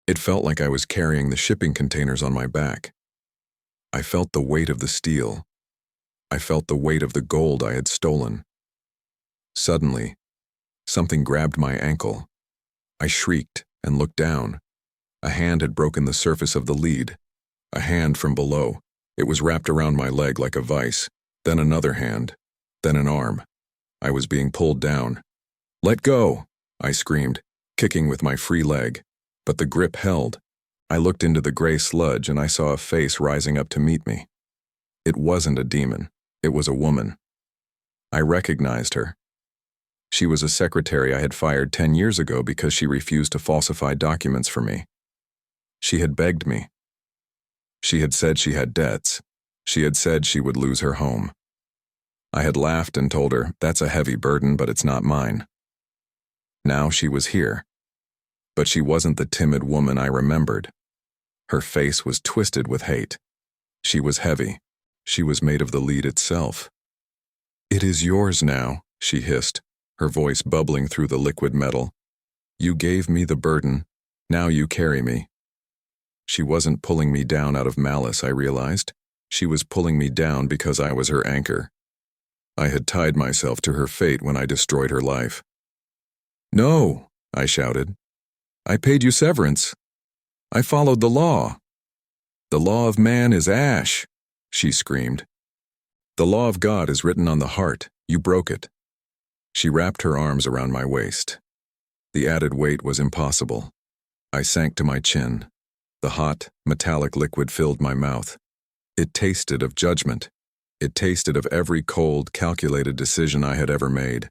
It felt like I was carrying the shipping containers on my back. I felt the weight of the steel. I felt the weight of the gold I had stolen. Suddenly, something grabbed my ankle. I shrieked and looked down. A hand had broken the surface of the lead. A hand from below. It was wrapped around my leg like a vice. Then another hand. Then an arm. I was being pulled down. "Let go!" I screamed, kicking with my free leg. But the grip held. I looked into the gray sludge and I saw a face rising up to meet me. It wasn't a demon. It was a woman. I recognized her. She was a secretary I had fired 10 years ago because she refused to falsify documents for me. She had begged me. She had said she had debts. She had said she would lose her home. I had laughed and told her, "That's a heavy burden, but it's not mine." Now she was here. But she wasn't the timid woman I remembered. Her face was twisted with hate. She was heavy. She was made of the lead itself. "It is yours now," she hissed, her voice bubbling through the liquid metal. "You gave me the burden. Now you carry me." She wasn't pulling me down out of malice, I realized. She was pulling me down because I was her anchor. I had tied myself to her fate when I destroyed her life. "No," I shouted. "I paid you severance. I followed the law." "The law of man is ash," she screamed. "The law of God is written on the heart. You broke it." She wrapped her arms around my waist. The added weight was impossible. I sank to my chin. The hot, metallic liquid filled my mouth. It tasted of judgment. It tasted of every cold, calculated decision I had ever made.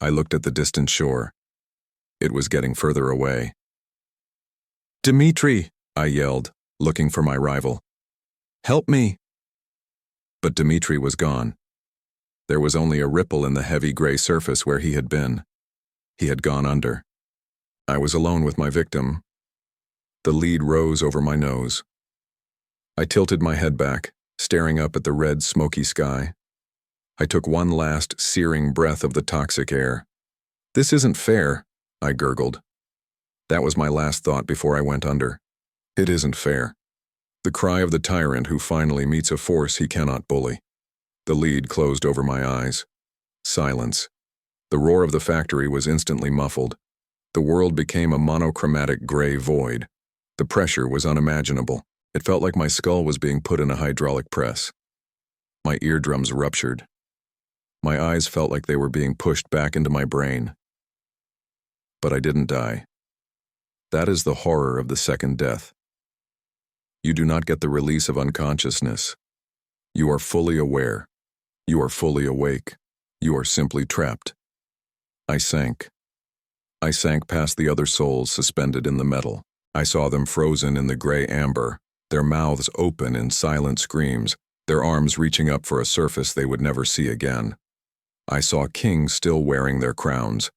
I looked at the distant shore. It was getting further away. "Dmitri," I yelled, looking for my rival. "Help me." But Dmitri was gone. There was only a ripple in the heavy gray surface where he had been. He had gone under. I was alone with my victim. The lead rose over my nose. I tilted my head back, staring up at the red, smoky sky. I took one last, searing breath of the toxic air. "This isn't fair," I gurgled. That was my last thought before I went under. It isn't fair. The cry of the tyrant who finally meets a force he cannot bully. The lead closed over my eyes. Silence. The roar of the factory was instantly muffled. The world became a monochromatic gray void. The pressure was unimaginable. It felt like my skull was being put in a hydraulic press. My eardrums ruptured. My eyes felt like they were being pushed back into my brain. But I didn't die. That is the horror of the second death. You do not get the release of unconsciousness. You are fully aware. You are fully awake. You are simply trapped. I sank. I sank past the other souls suspended in the metal. I saw them frozen in the gray amber, their mouths open in silent screams, their arms reaching up for a surface they would never see again. I saw kings still wearing their crowns,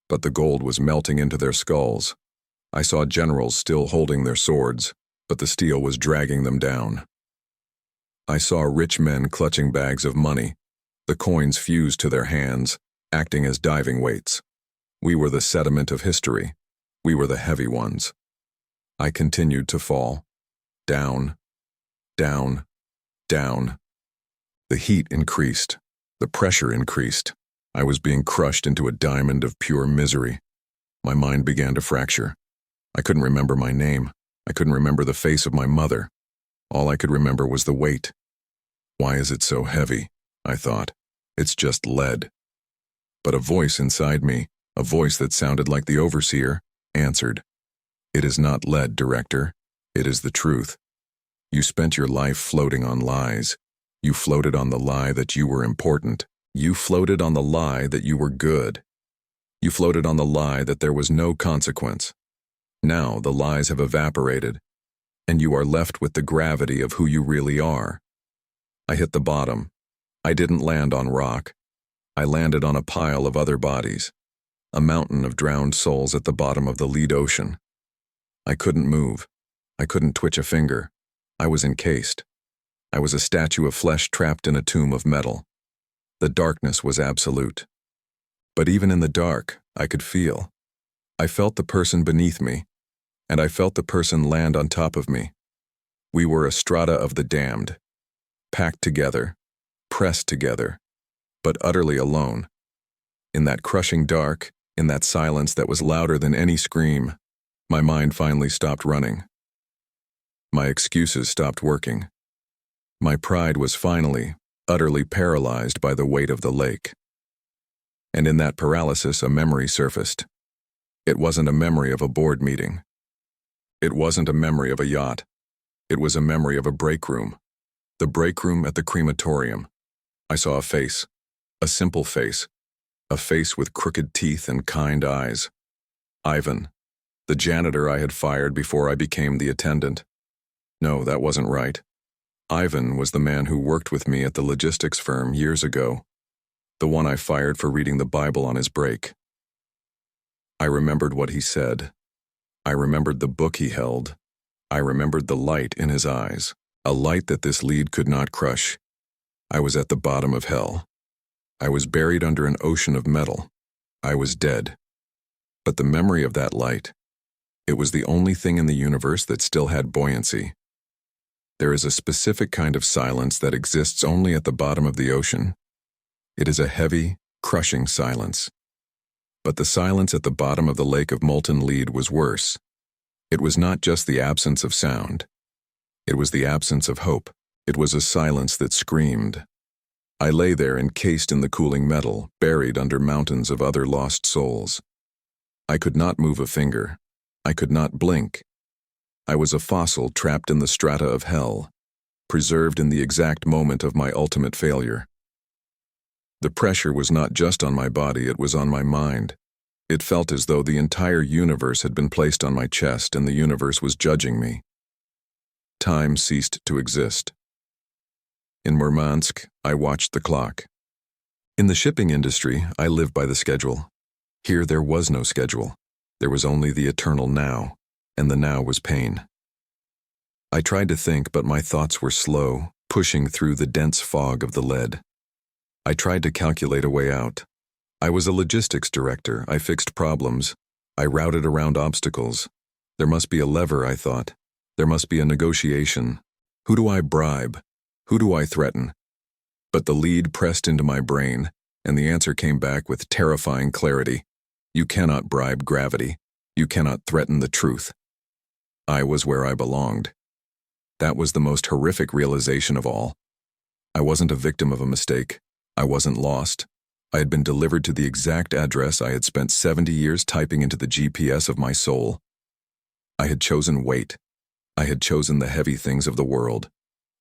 but the gold was melting into their skulls. I saw generals still holding their swords, but the steel was dragging them down. I saw rich men clutching bags of money, the coins fused to their hands, acting as diving weights. We were the sediment of history. We were the heavy ones. I continued to fall. Down, down, down. The heat increased. The pressure increased. I was being crushed into a diamond of pure misery. My mind began to fracture. I couldn't remember my name. I couldn't remember the face of my mother. All I could remember was the weight. Why is it so heavy? I thought. It's just lead. But a voice inside me, a voice that sounded like the overseer, answered. It is not lead, Director. It is the truth. You spent your life floating on lies. You floated on the lie that you were important. You floated on the lie that you were good. You floated on the lie that there was no consequence. Now the lies have evaporated, and you are left with the gravity of who you really are. I hit the bottom. I didn't land on rock. I landed on a pile of other bodies, a mountain of drowned souls at the bottom of the lead ocean. I couldn't move. I couldn't twitch a finger. I was encased. I was a statue of flesh trapped in a tomb of metal. The darkness was absolute. But even in the dark, I could feel. I felt the person beneath me, and I felt the person land on top of me. We were a strata of the damned, packed together, pressed together, but utterly alone. In that crushing dark, in that silence that was louder than any scream, my mind finally stopped running. My excuses stopped working. My pride was finally, utterly paralyzed by the weight of the lake. And in that paralysis, a memory surfaced. It wasn't a memory of a board meeting. It wasn't a memory of a yacht. It was a memory of a break room. The break room at the crematorium. I saw a face. A simple face. A face with crooked teeth and kind eyes. Ivan. The janitor I had fired before I became the attendant. No, that wasn't right. Ivan was the man who worked with me at the logistics firm years ago. The one I fired for reading the Bible on his break. I remembered what he said. I remembered the book he held. I remembered the light in his eyes, a light that this lead could not crush. I was at the bottom of hell. I was buried under an ocean of metal. I was dead. But the memory of that light, it was the only thing in the universe that still had buoyancy. There is a specific kind of silence that exists only at the bottom of the ocean. It is a heavy, crushing silence. But the silence at the bottom of the lake of Molten Lead was worse. It was not just the absence of sound. It was the absence of hope. It was a silence that screamed. I lay there encased in the cooling metal, buried under mountains of other lost souls. I could not move a finger. I could not blink. I was a fossil trapped in the strata of hell, preserved in the exact moment of my ultimate failure. The pressure was not just on my body, it was on my mind. It felt as though the entire universe had been placed on my chest and the universe was judging me. Time ceased to exist. In Murmansk, I watched the clock. In the shipping industry, I lived by the schedule. Here there was no schedule. There was only the eternal now, and the now was pain. I tried to think, but my thoughts were slow, pushing through the dense fog of the lead. I tried to calculate a way out. I was a logistics director. I fixed problems. I routed around obstacles. There must be a lever, I thought. There must be a negotiation. Who do I bribe? Who do I threaten? But the lead pressed into my brain, and the answer came back with terrifying clarity. You cannot bribe gravity. You cannot threaten the truth. I was where I belonged. That was the most horrific realization of all. I wasn't a victim of a mistake. I wasn't lost. I had been delivered to the exact address I had spent 70 years typing into the GPS of my soul. I had chosen weight. I had chosen the heavy things of the world.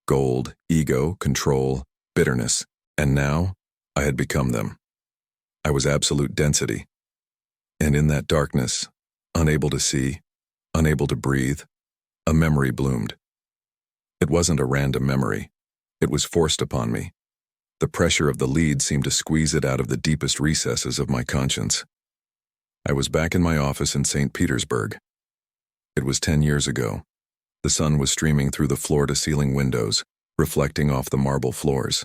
Gold, ego, control, bitterness. And now, I had become them. I was absolute density. And in that darkness, unable to see, unable to breathe, a memory bloomed. It wasn't a random memory. It was forced upon me. The pressure of the lead seemed to squeeze it out of the deepest recesses of my conscience. I was back in my office in St. Petersburg. It was 10 years ago. The sun was streaming through the floor-to-ceiling windows, reflecting off the marble floors.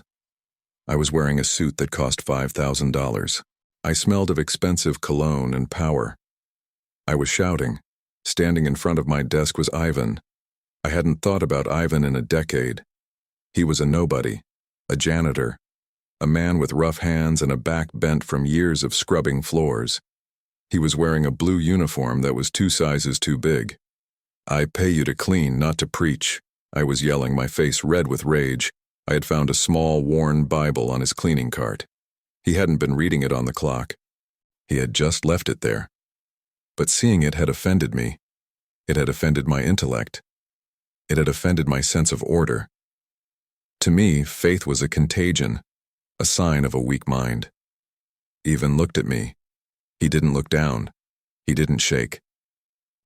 I was wearing a suit that cost $5,000. I smelled of expensive cologne and power. I was shouting. Standing in front of my desk was Ivan. I hadn't thought about Ivan in a decade. He was a nobody, a janitor, a man with rough hands and a back bent from years of scrubbing floors. He was wearing a blue uniform that was 2 sizes too big. I pay you to clean, not to preach. I was yelling, my face red with rage. I had found a small, worn Bible on his cleaning cart. He hadn't been reading it on the clock. He had just left it there. But seeing it had offended me. It had offended my intellect. It had offended my sense of order. To me, faith was a contagion, a sign of a weak mind. Ivan looked at me. He didn't look down. He didn't shake.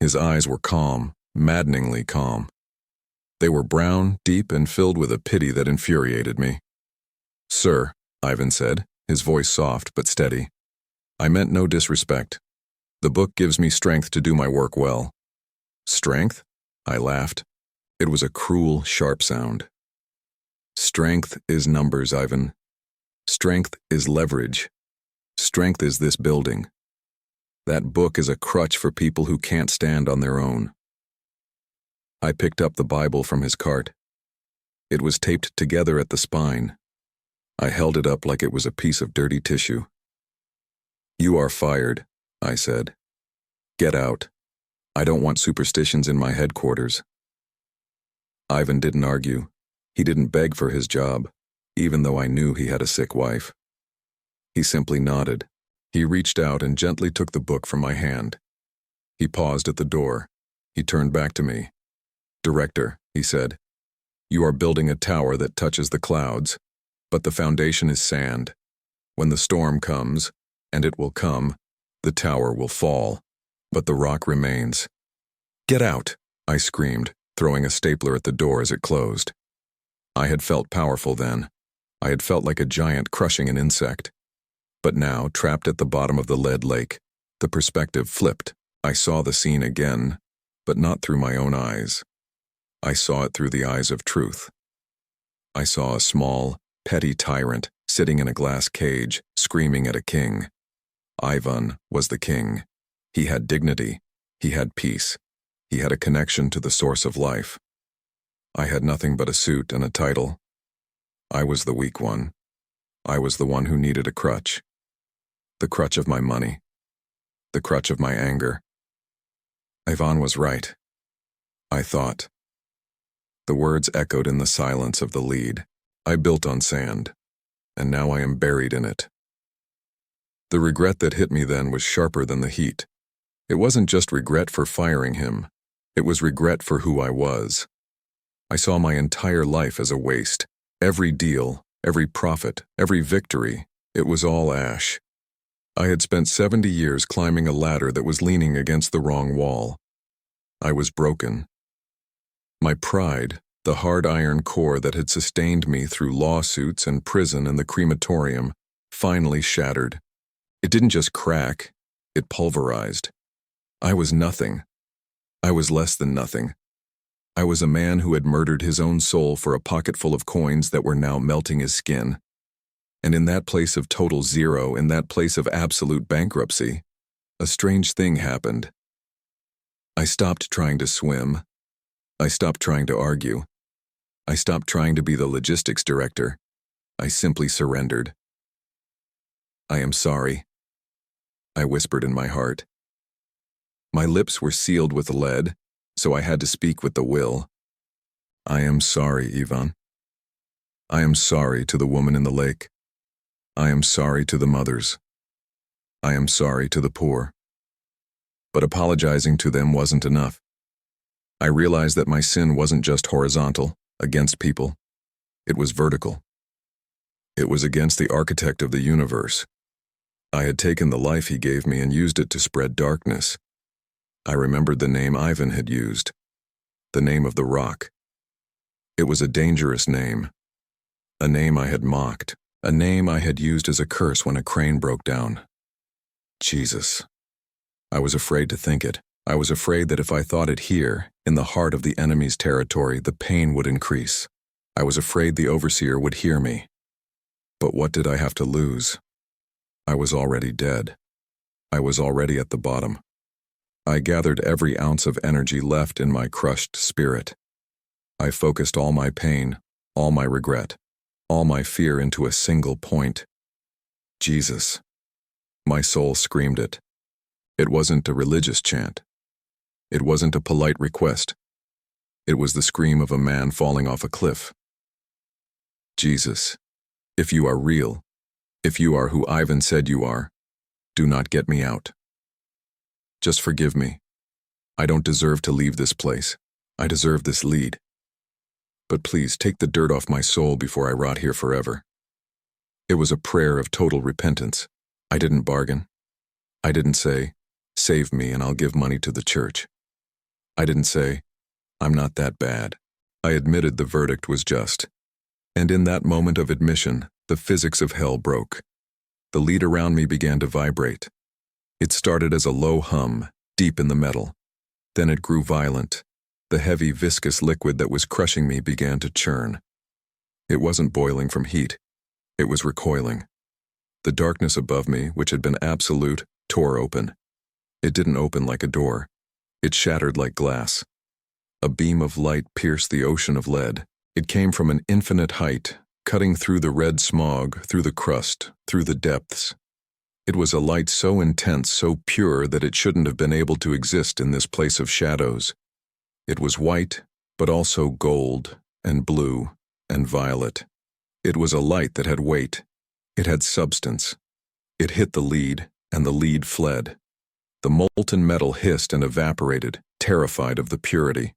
His eyes were calm, maddeningly calm. They were brown, deep, and filled with a pity that infuriated me. "Sir," Ivan said, his voice soft but steady. "I meant no disrespect. The book gives me strength to do my work well." "Strength?" I laughed. It was a cruel, sharp sound. "Strength is numbers, Ivan. Strength is leverage. Strength is this building. That book is a crutch for people who can't stand on their own." I picked up the Bible from his cart. It was taped together at the spine. I held it up like it was a piece of dirty tissue. "You are fired," I said. "Get out. I don't want superstitions in my headquarters." Ivan didn't argue. He didn't beg for his job, even though I knew he had a sick wife. He simply nodded. He reached out and gently took the book from my hand. He paused at the door. He turned back to me. "Director," he said, "you are building a tower that touches the clouds, but the foundation is sand. When the storm comes, and it will come, the tower will fall, but the rock remains." "Get out!" I screamed, throwing a stapler at the door as it closed. I had felt powerful then. I had felt like a giant crushing an insect. But now, trapped at the bottom of the lead lake, the perspective flipped. I saw the scene again, but not through my own eyes. I saw it through the eyes of truth. I saw a small, petty tyrant sitting in a glass cage, screaming at a king. Ivan was the king. He had dignity. He had peace. He had a connection to the source of life. I had nothing but a suit and a title. I was the weak one. I was the one who needed a crutch. The crutch of my money. The crutch of my anger. Ivan was right. I thought. The words echoed in the silence of the lead. I built on sand, and now I am buried in it. The regret that hit me then was sharper than the heat. It wasn't just regret for firing him. It was regret for who I was. I saw my entire life as a waste. Every deal, every profit, every victory, it was all ash. I had spent 70 years climbing a ladder that was leaning against the wrong wall. I was broken. My pride, the hard iron core that had sustained me through lawsuits and prison and the crematorium, finally shattered. It didn't just crack, it pulverized. I was nothing. I was less than nothing. I was a man who had murdered his own soul for a pocketful of coins that were now melting his skin. And in that place of total zero, in that place of absolute bankruptcy, a strange thing happened. I stopped trying to swim. I stopped trying to argue. I stopped trying to be the logistics director. I simply surrendered. "I am sorry," I whispered in my heart. My lips were sealed with lead, so I had to speak with the will. "I am sorry, Ivan. I am sorry to the woman in the lake. I am sorry to the mothers. I am sorry to the poor." But apologizing to them wasn't enough. I realized that my sin wasn't just horizontal, against people. It was vertical. It was against the architect of the universe. I had taken the life he gave me and used it to spread darkness. I remembered the name Ivan had used, the name of the rock. It was a dangerous name, a name I had mocked, a name I had used as a curse when a crane broke down. Jesus. I was afraid to think it. I was afraid that if I thought it here, in the heart of the enemy's territory, the pain would increase. I was afraid the overseer would hear me. But what did I have to lose? I was already dead. I was already at the bottom. I gathered every ounce of energy left in my crushed spirit. I focused all my pain, all my regret, all my fear into a single point. Jesus. My soul screamed it. It wasn't a religious chant. It wasn't a polite request. It was the scream of a man falling off a cliff. Jesus, if you are real, if you are who Ivan said you are, do not get me out. Just forgive me. I don't deserve to leave this place. I deserve this lead. But please take the dirt off my soul before I rot here forever. It was a prayer of total repentance. I didn't bargain. I didn't say, save me and I'll give money to the church. I didn't say, I'm not that bad. I admitted the verdict was just. And in that moment of admission, the physics of hell broke. The lead around me began to vibrate. It started as a low hum, deep in the metal. Then it grew violent. The heavy, viscous liquid that was crushing me began to churn. It wasn't boiling from heat. It was recoiling. The darkness above me, which had been absolute, tore open. It didn't open like a door. It shattered like glass. A beam of light pierced the ocean of lead. It came from an infinite height, cutting through the red smog, through the crust, through the depths. It was a light so intense, so pure that it shouldn't have been able to exist in this place of shadows. It was white, but also gold, and blue, and violet. It was a light that had weight. It had substance. It hit the lead, and the lead fled. The molten metal hissed and evaporated. terrified of the purity.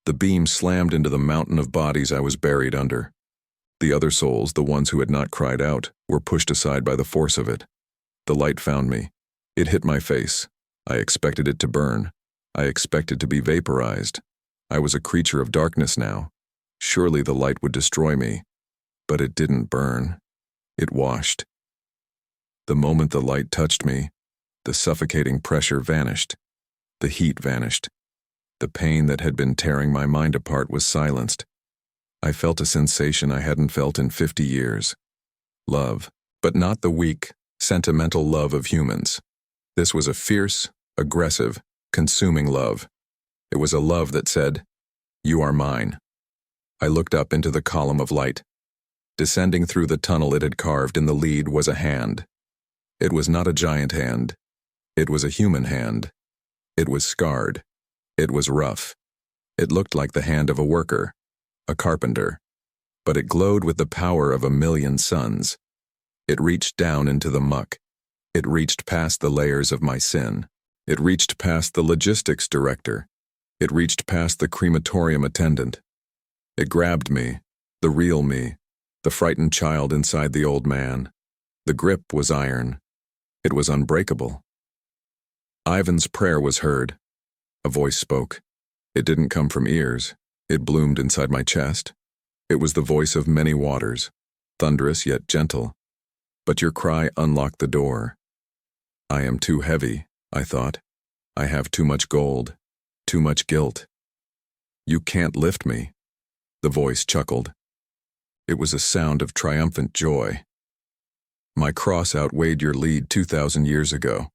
The beam slammed into the mountain of bodies I was buried under. The other souls, the ones who had not cried out, were pushed aside by the force of it. The light found me. It hit my face. I expected it to burn. I expected to be vaporized. I was a creature of darkness now. Surely the light would destroy me. But it didn't burn. It washed. The moment the light touched me, the suffocating pressure vanished. The heat vanished. The pain that had been tearing my mind apart was silenced. I felt a sensation I hadn't felt in 50 years. Love, but not the weak, sentimental love of humans. This was a fierce, aggressive, consuming love. It was a love that said, "You are mine." I looked up into the column of light. Descending through the tunnel it had carved in the lead was a hand. It was not a giant hand. It was a human hand. It was scarred. It was rough. It looked like the hand of a worker, a carpenter, but it glowed with the power of 1,000,000 suns. It reached down into the muck. It reached past the layers of my sin. It reached past the logistics director. It reached past the crematorium attendant. It grabbed me, the real me, the frightened child inside the old man. The grip was iron. It was unbreakable. Ivan's prayer was heard. A voice spoke. It didn't come from ears. It bloomed inside my chest. It was the voice of many waters, thunderous yet gentle. But your cry unlocked the door. I am too heavy, I thought. I have too much gold, too much guilt. You can't lift me. The voice chuckled. It was a sound of triumphant joy. My cross outweighed your lead 2,000 years ago.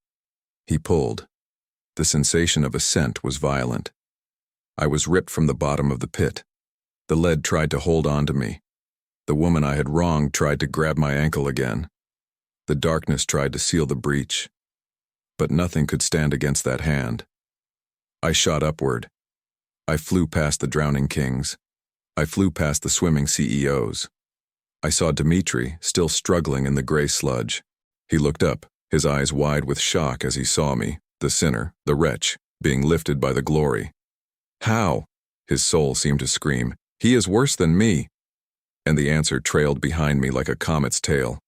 He pulled. The sensation of ascent was violent. I was ripped from the bottom of the pit. The lead tried to hold on to me. The woman I had wronged tried to grab my ankle again. The darkness tried to seal the breach. But nothing could stand against that hand. I shot upward. I flew past the drowning kings. I flew past the swimming CEOs. I saw Dmitri, still struggling in the gray sludge. He looked up, his eyes wide with shock as he saw me, the sinner, the wretch, being lifted by the glory. How? His soul seemed to scream. He is worse than me. And the answer trailed behind me like a comet's tail.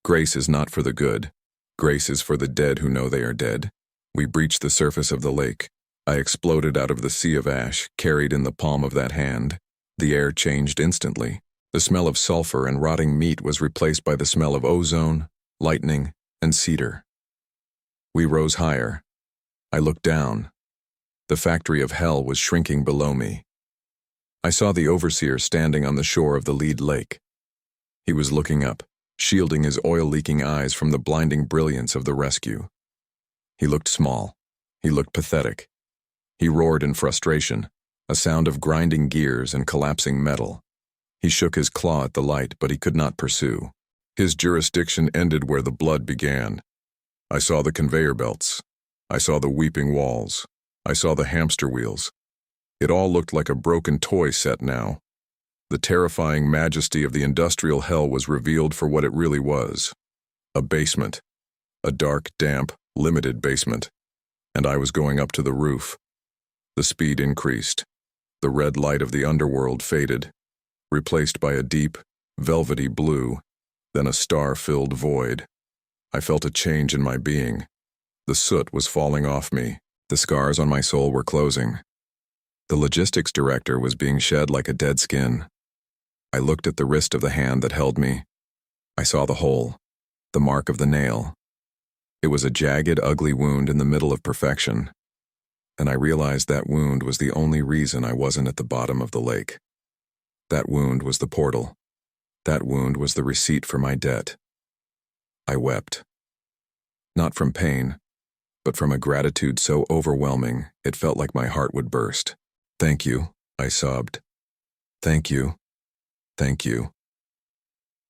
Grace is not for the good. Grace is for the dead who know they are dead. We breached the surface of the lake. I exploded out of the sea of ash, carried in the palm of that hand. The air changed instantly. The smell of sulfur and rotting meat was replaced by the smell of ozone, lightning, and cedar. We rose higher. I looked down. The factory of hell was shrinking below me. I saw the overseer standing on the shore of the Lead Lake. He was looking up, shielding his oil-leaking eyes from the blinding brilliance of the rescue. He looked small. He looked pathetic. He roared in frustration, a sound of grinding gears and collapsing metal. He shook his claw at the light, but he could not pursue. His jurisdiction ended where the blood began. I saw the conveyor belts. I saw the weeping walls. I saw the hamster wheels. It all looked like a broken toy set now. The terrifying majesty of the industrial hell was revealed for what it really was. A basement. A dark, damp, limited basement. And I was going up to the roof. The speed increased. The red light of the underworld faded, replaced by a deep, velvety blue, then a star-filled void. I felt a change in my being. The soot was falling off me. The scars on my soul were closing. The logistics director was being shed like a dead skin. I looked at the wrist of the hand that held me. I saw the hole, the mark of the nail. It was a jagged, ugly wound in the middle of perfection. And I realized that wound was the only reason I wasn't at the bottom of the lake. That wound was the portal. That wound was the receipt for my debt. I wept. Not from pain, but from a gratitude so overwhelming it felt like my heart would burst. "Thank you," I sobbed. "Thank you. Thank you."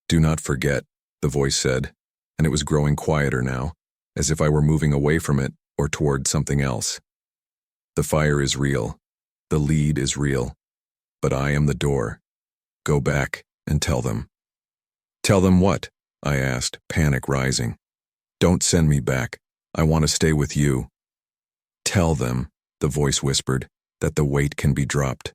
"Do not forget," the voice said, and it was growing quieter now, as if I were moving away from it or toward something else. "The fire is real. The lead is real. But I am the door. Go back and tell them." "Tell them what?" I asked, panic rising. "Don't send me back. I want to stay with you." "Tell them," the voice whispered, that the weight can be dropped.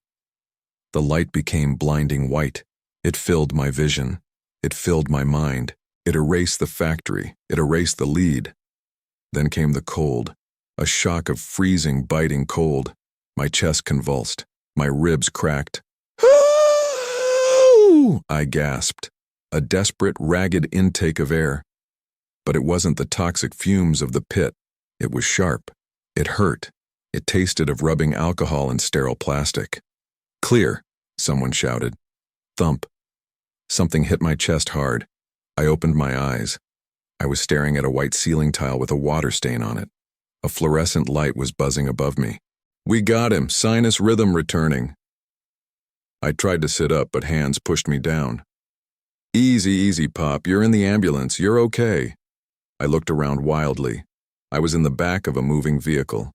The light became blinding white. It filled my vision. It filled my mind. It erased the factory. It erased the lead. Then came the cold, a shock of freezing, biting cold. My chest convulsed. My ribs cracked. I gasped, a desperate, ragged intake of air. But it wasn't the toxic fumes of the pit. It was sharp. It hurt. It tasted of rubbing alcohol and sterile plastic. "Clear," someone shouted. Thump. Something hit my chest hard. I opened my eyes. I was staring at a white ceiling tile with a water stain on it. A fluorescent light was buzzing above me. "We got him, sinus rhythm returning." I tried to sit up, but hands pushed me down. "Easy, easy, Pop, you're in the ambulance, you're okay." I looked around wildly. I was in the back of a moving vehicle.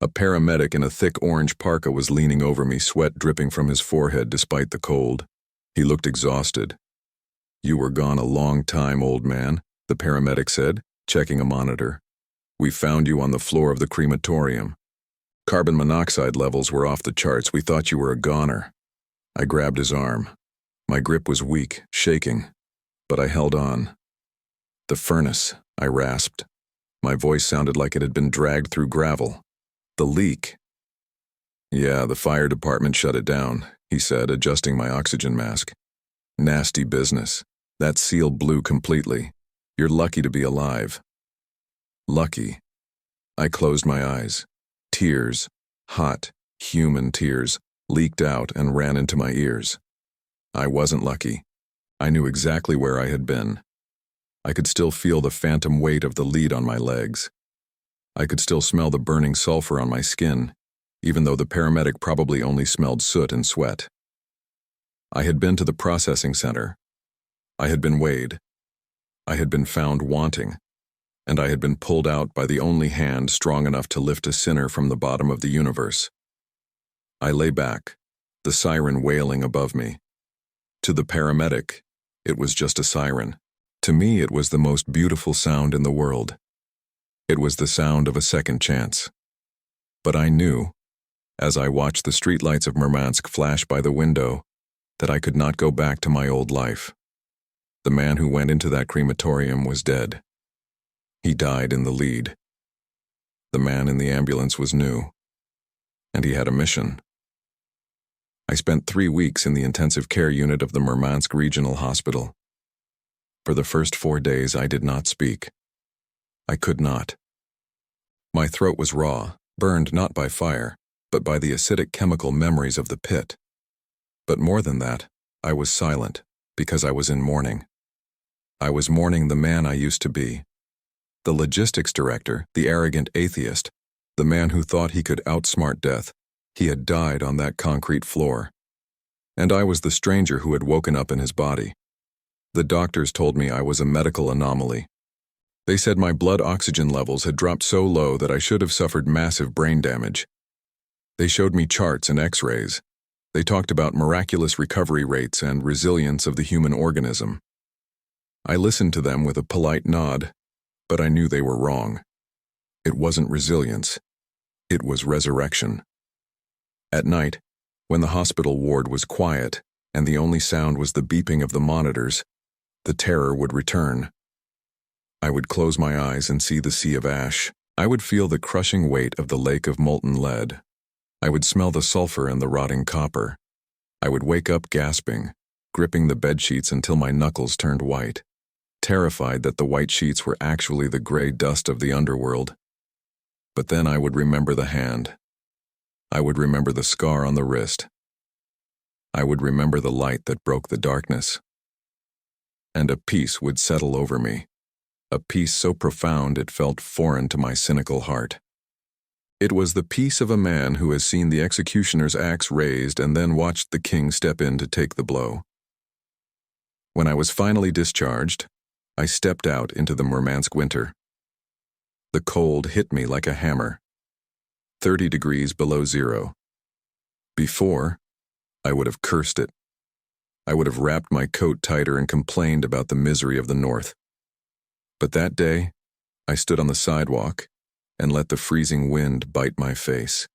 A paramedic in a thick orange parka was leaning over me, sweat dripping from his forehead despite the cold. He looked exhausted. "You were gone a long time, old man," the paramedic said, checking a monitor. "We found you on the floor of the crematorium. Carbon monoxide levels were off the charts. We thought you were a goner." I grabbed his arm. My grip was weak, shaking, but I held on. "The furnace," I rasped. My voice sounded like it had been dragged through gravel. "The leak." "Yeah, the fire department shut it down," he said, adjusting my oxygen mask. "Nasty business. That seal blew completely. You're lucky to be alive." Lucky. I closed my eyes. Tears, hot, human tears, leaked out and ran into my ears. I wasn't lucky. I knew exactly where I had been. I could still feel the phantom weight of the lead on my legs. I could still smell the burning sulfur on my skin, even though the paramedic probably only smelled soot and sweat. I had been to the processing center. I had been weighed. I had been found wanting, and I had been pulled out by the only hand strong enough to lift a sinner from the bottom of the universe. I lay back, the siren wailing above me. To the paramedic, it was just a siren. To me, it was the most beautiful sound in the world. It was the sound of a second chance. But I knew, as I watched the streetlights of Murmansk flash by the window, that I could not go back to my old life. The man who went into that crematorium was dead. He died in the lead. The man in the ambulance was new, and he had a mission. I spent 3 weeks in the intensive care unit of the Murmansk Regional Hospital. For the first 4 days, I did not speak. I could not. My throat was raw, burned not by fire, but by the acidic chemical memories of the pit. But more than that, I was silent, because I was in mourning. I was mourning the man I used to be. The logistics director, the arrogant atheist, the man who thought he could outsmart death, he had died on that concrete floor. And I was the stranger who had woken up in his body. The doctors told me I was a medical anomaly. They said my blood oxygen levels had dropped so low that I should have suffered massive brain damage. They showed me charts and x-rays. They talked about miraculous recovery rates and resilience of the human organism. I listened to them with a polite nod, but I knew they were wrong. It wasn't resilience. It was resurrection. At night, when the hospital ward was quiet and the only sound was the beeping of the monitors, the terror would return. I would close my eyes and see the sea of ash. I would feel the crushing weight of the lake of molten lead. I would smell the sulfur and the rotting copper. I would wake up gasping, gripping the bedsheets until my knuckles turned white, terrified that the white sheets were actually the gray dust of the underworld. But then I would remember the hand. I would remember the scar on the wrist. I would remember the light that broke the darkness. And a peace would settle over me, a peace so profound it felt foreign to my cynical heart. It was the peace of a man who has seen the executioner's axe raised and then watched the king step in to take the blow. When I was finally discharged, I stepped out into the Murmansk winter. The cold hit me like a hammer. 30 degrees below zero. Before, I would have cursed it. I would have wrapped my coat tighter and complained about the misery of the north. But that day, I stood on the sidewalk and let the freezing wind bite my face.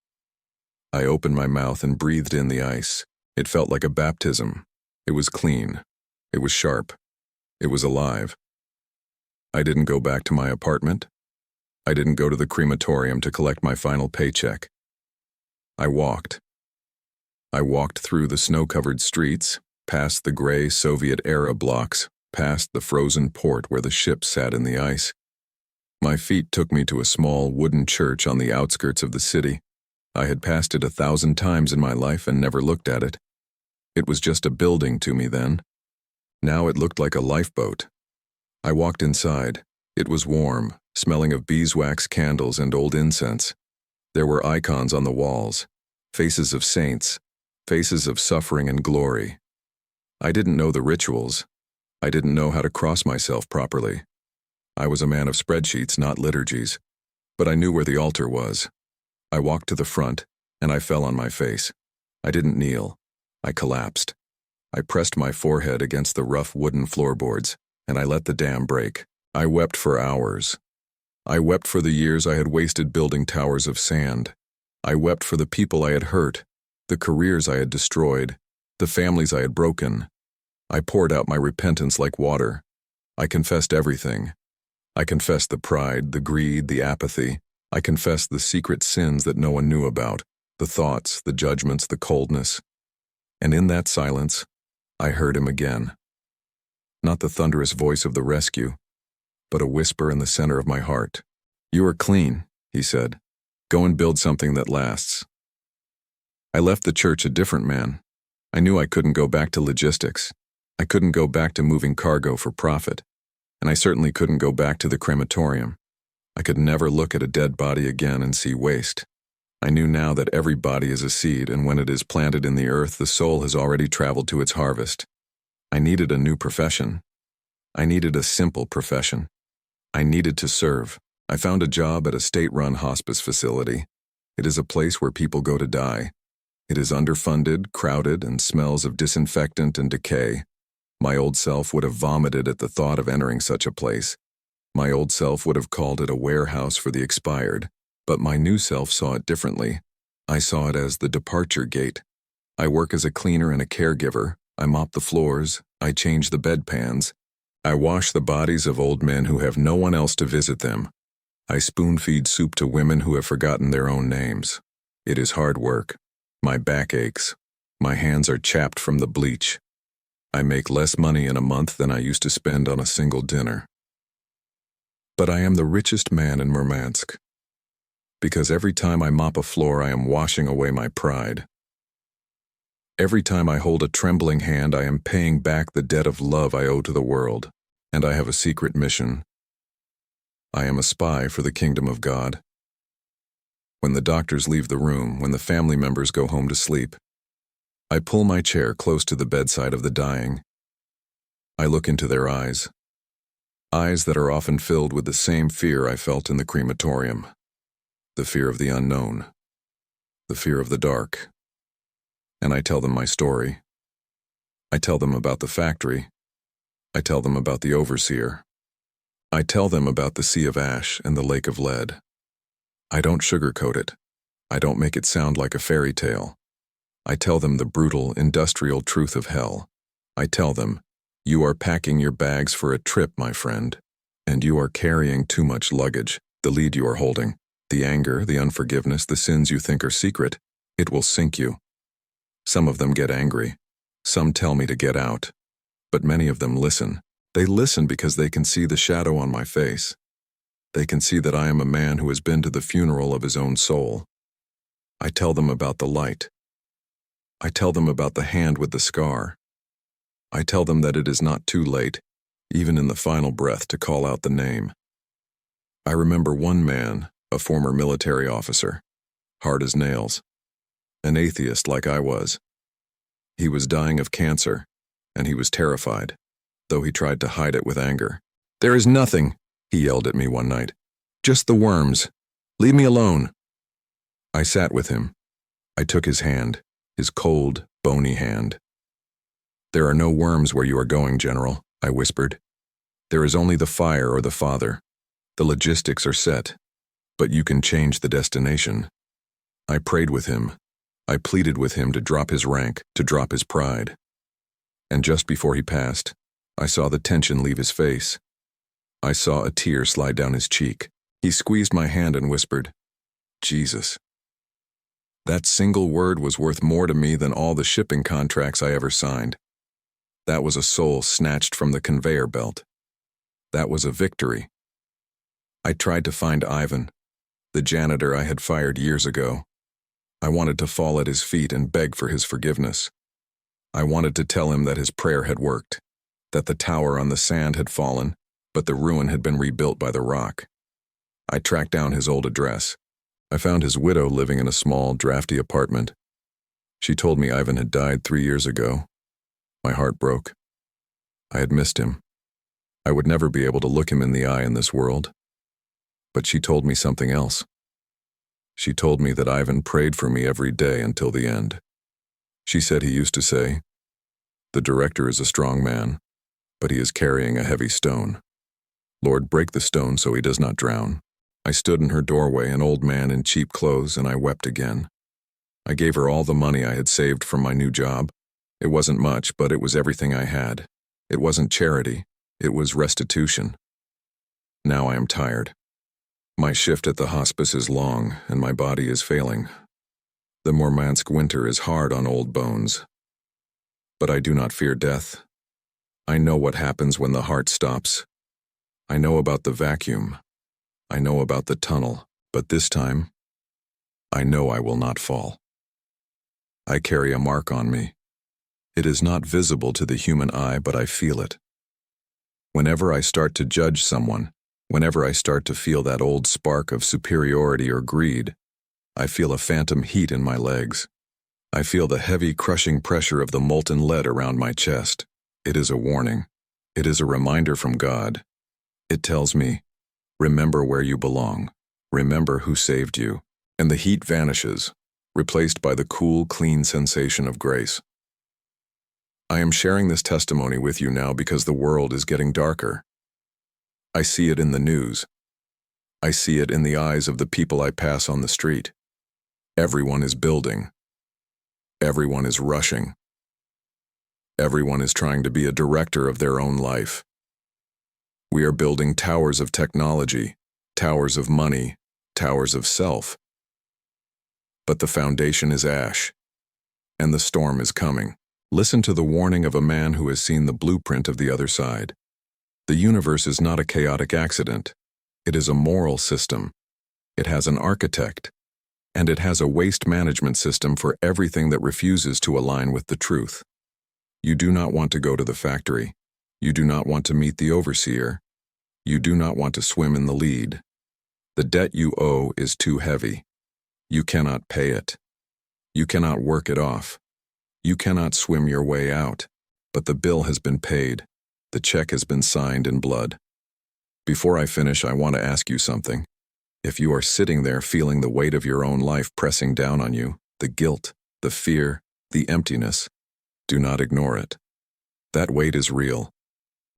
I opened my mouth and breathed in the ice. It felt like a baptism. It was clean. It was sharp. It was alive. I didn't go back to my apartment. I didn't go to the crematorium to collect my final paycheck. I walked. I walked through the snow-covered streets, past the gray Soviet-era blocks, past the frozen port where the ships sat in the ice. My feet took me to a small wooden church on the outskirts of the city. I had passed it 1,000 times in my life and never looked at it. It was just a building to me then. Now it looked like a lifeboat. I walked inside. It was warm, smelling of beeswax candles and old incense. There were icons on the walls, faces of saints, faces of suffering and glory. I didn't know the rituals. I didn't know how to cross myself properly. I was a man of spreadsheets, not liturgies. But I knew where the altar was. I walked to the front, and I fell on my face. I didn't kneel. I collapsed. I pressed my forehead against the rough wooden floorboards, and I let the dam break. I wept for hours. I wept for the years I had wasted building towers of sand. I wept for the people I had hurt, the careers I had destroyed, the families I had broken. I poured out my repentance like water. I confessed everything. I confessed the pride, the greed, the apathy. I confessed the secret sins that no one knew about, the thoughts, the judgments, the coldness. And in that silence, I heard him again. Not the thunderous voice of the rescue, but a whisper in the center of my heart. "You are clean," he said. "Go and build something that lasts." I left the church a different man. I knew I couldn't go back to logistics. I couldn't go back to moving cargo for profit. And I certainly couldn't go back to the crematorium. I could never look at a dead body again and see waste. I knew now that every body is a seed, and when it is planted in the earth, the soul has already traveled to its harvest. I needed a new profession. I needed a simple profession. I needed to serve. I found a job at a state-run hospice facility. It is a place where people go to die. It is underfunded, crowded, and smells of disinfectant and decay. My old self would have vomited at the thought of entering such a place. My old self would have called it a warehouse for the expired, but my new self saw it differently. I saw it as the departure gate. I work as a cleaner and a caregiver. I mop the floors. I change the bedpans. I wash the bodies of old men who have no one else to visit them. I spoon-feed soup to women who have forgotten their own names. It is hard work. My back aches. My hands are chapped from the bleach. I make less money in a month than I used to spend on a single dinner. But I am the richest man in Murmansk. Because every time I mop a floor, I am washing away my pride. Every time I hold a trembling hand, I am paying back the debt of love I owe to the world. And I have a secret mission. I am a spy for the kingdom of God. When the doctors leave the room, when the family members go home to sleep, I pull my chair close to the bedside of the dying. I look into their eyes. Eyes that are often filled with the same fear I felt in the crematorium. The fear of the unknown. The fear of the dark. And I tell them my story. I tell them about the factory. I tell them about the overseer. I tell them about the sea of ash and the lake of lead. I don't sugarcoat it. I don't make it sound like a fairy tale. I tell them the brutal, industrial truth of hell. I tell them, you are packing your bags for a trip, my friend, and you are carrying too much luggage. The lead you are holding, the anger, the unforgiveness, the sins you think are secret, it will sink you. Some of them get angry. Some tell me to get out. But many of them listen. They listen because they can see the shadow on my face. They can see that I am a man who has been to the funeral of his own soul. I tell them about the light. I tell them about the hand with the scar. I tell them that it is not too late, even in the final breath, to call out the name. I remember one man, a former military officer, hard as nails, an atheist like I was. He was dying of cancer, and he was terrified, though he tried to hide it with anger. "There is nothing," he yelled at me one night. "Just the worms. Leave me alone." I sat with him. I took his hand, his cold, bony hand. "There are no worms where you are going, General," I whispered. "There is only the fire or the Father. The logistics are set, but you can change the destination." I prayed with him. I pleaded with him to drop his rank, to drop his pride. And just before he passed, I saw the tension leave his face. I saw a tear slide down his cheek. He squeezed my hand and whispered, "Jesus." That single word was worth more to me than all the shipping contracts I ever signed. That was a soul snatched from the conveyor belt. That was a victory. I tried to find Ivan, the janitor I had fired years ago. I wanted to fall at his feet and beg for his forgiveness. I wanted to tell him that his prayer had worked, that the tower on the sand had fallen, but the ruin had been rebuilt by the rock. I tracked down his old address. I found his widow living in a small, drafty apartment. She told me Ivan had died 3 years ago. My heart broke. I had missed him. I would never be able to look him in the eye in this world. But she told me something else. She told me that Ivan prayed for me every day until the end. She said he used to say, "The director is a strong man, but he is carrying a heavy stone. Lord, break the stone so he does not drown." I stood in her doorway, an old man in cheap clothes, and I wept again. I gave her all the money I had saved from my new job. It wasn't much, but it was everything I had. It wasn't charity, it was restitution. Now I am tired. My shift at the hospice is long, and my body is failing. The Murmansk winter is hard on old bones. But I do not fear death. I know what happens when the heart stops. I know about the vacuum. I know about the tunnel, but this time, I know I will not fall. I carry a mark on me. It is not visible to the human eye, but I feel it. Whenever I start to judge someone, whenever I start to feel that old spark of superiority or greed, I feel a phantom heat in my legs. I feel the heavy, crushing pressure of the molten lead around my chest. It is a warning. It is a reminder from God. It tells me, remember where you belong. Remember who saved you. And the heat vanishes, replaced by the cool, clean sensation of grace. I am sharing this testimony with you now because the world is getting darker. I see it in the news. I see it in the eyes of the people I pass on the street. Everyone is building. Everyone is rushing. Everyone is trying to be a director of their own life. We are building towers of technology, towers of money, towers of self. But the foundation is ash, and the storm is coming. Listen to the warning of a man who has seen the blueprint of the other side. The universe is not a chaotic accident. It is a moral system. It has an architect, and it has a waste management system for everything that refuses to align with the truth. You do not want to go to the factory. You do not want to meet the overseer. You do not want to swim in the lead. The debt you owe is too heavy. You cannot pay it. You cannot work it off. You cannot swim your way out. But the bill has been paid. The check has been signed in blood. Before I finish, I want to ask you something. If you are sitting there feeling the weight of your own life pressing down on you, the guilt, the fear, the emptiness, do not ignore it. That weight is real,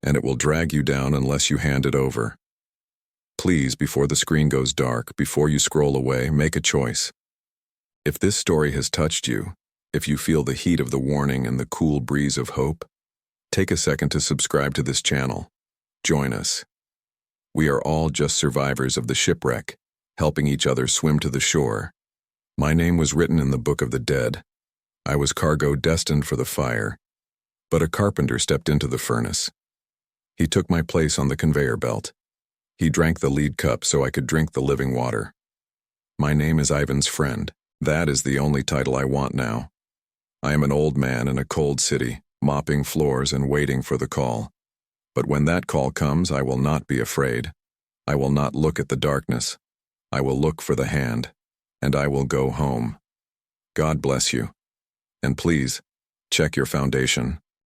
and it will drag you down unless you hand it over. Please, before the screen goes dark, before you scroll away, make a choice. If this story has touched you, if you feel the heat of the warning and the cool breeze of hope, take a second to subscribe to this channel. Join us. We are all just survivors of the shipwreck, helping each other swim to the shore. My name was written in the book of the dead. I was cargo destined for the fire, but a carpenter stepped into the furnace. He took my place on the conveyor belt. He drank the lead cup so I could drink the living water. My name is Ivan's friend. That is the only title I want now. I am an old man in a cold city, mopping floors and waiting for the call. But when that call comes, I will not be afraid. I will not look at the darkness. I will look for the hand, and I will go home. God bless you. And please, check your foundation.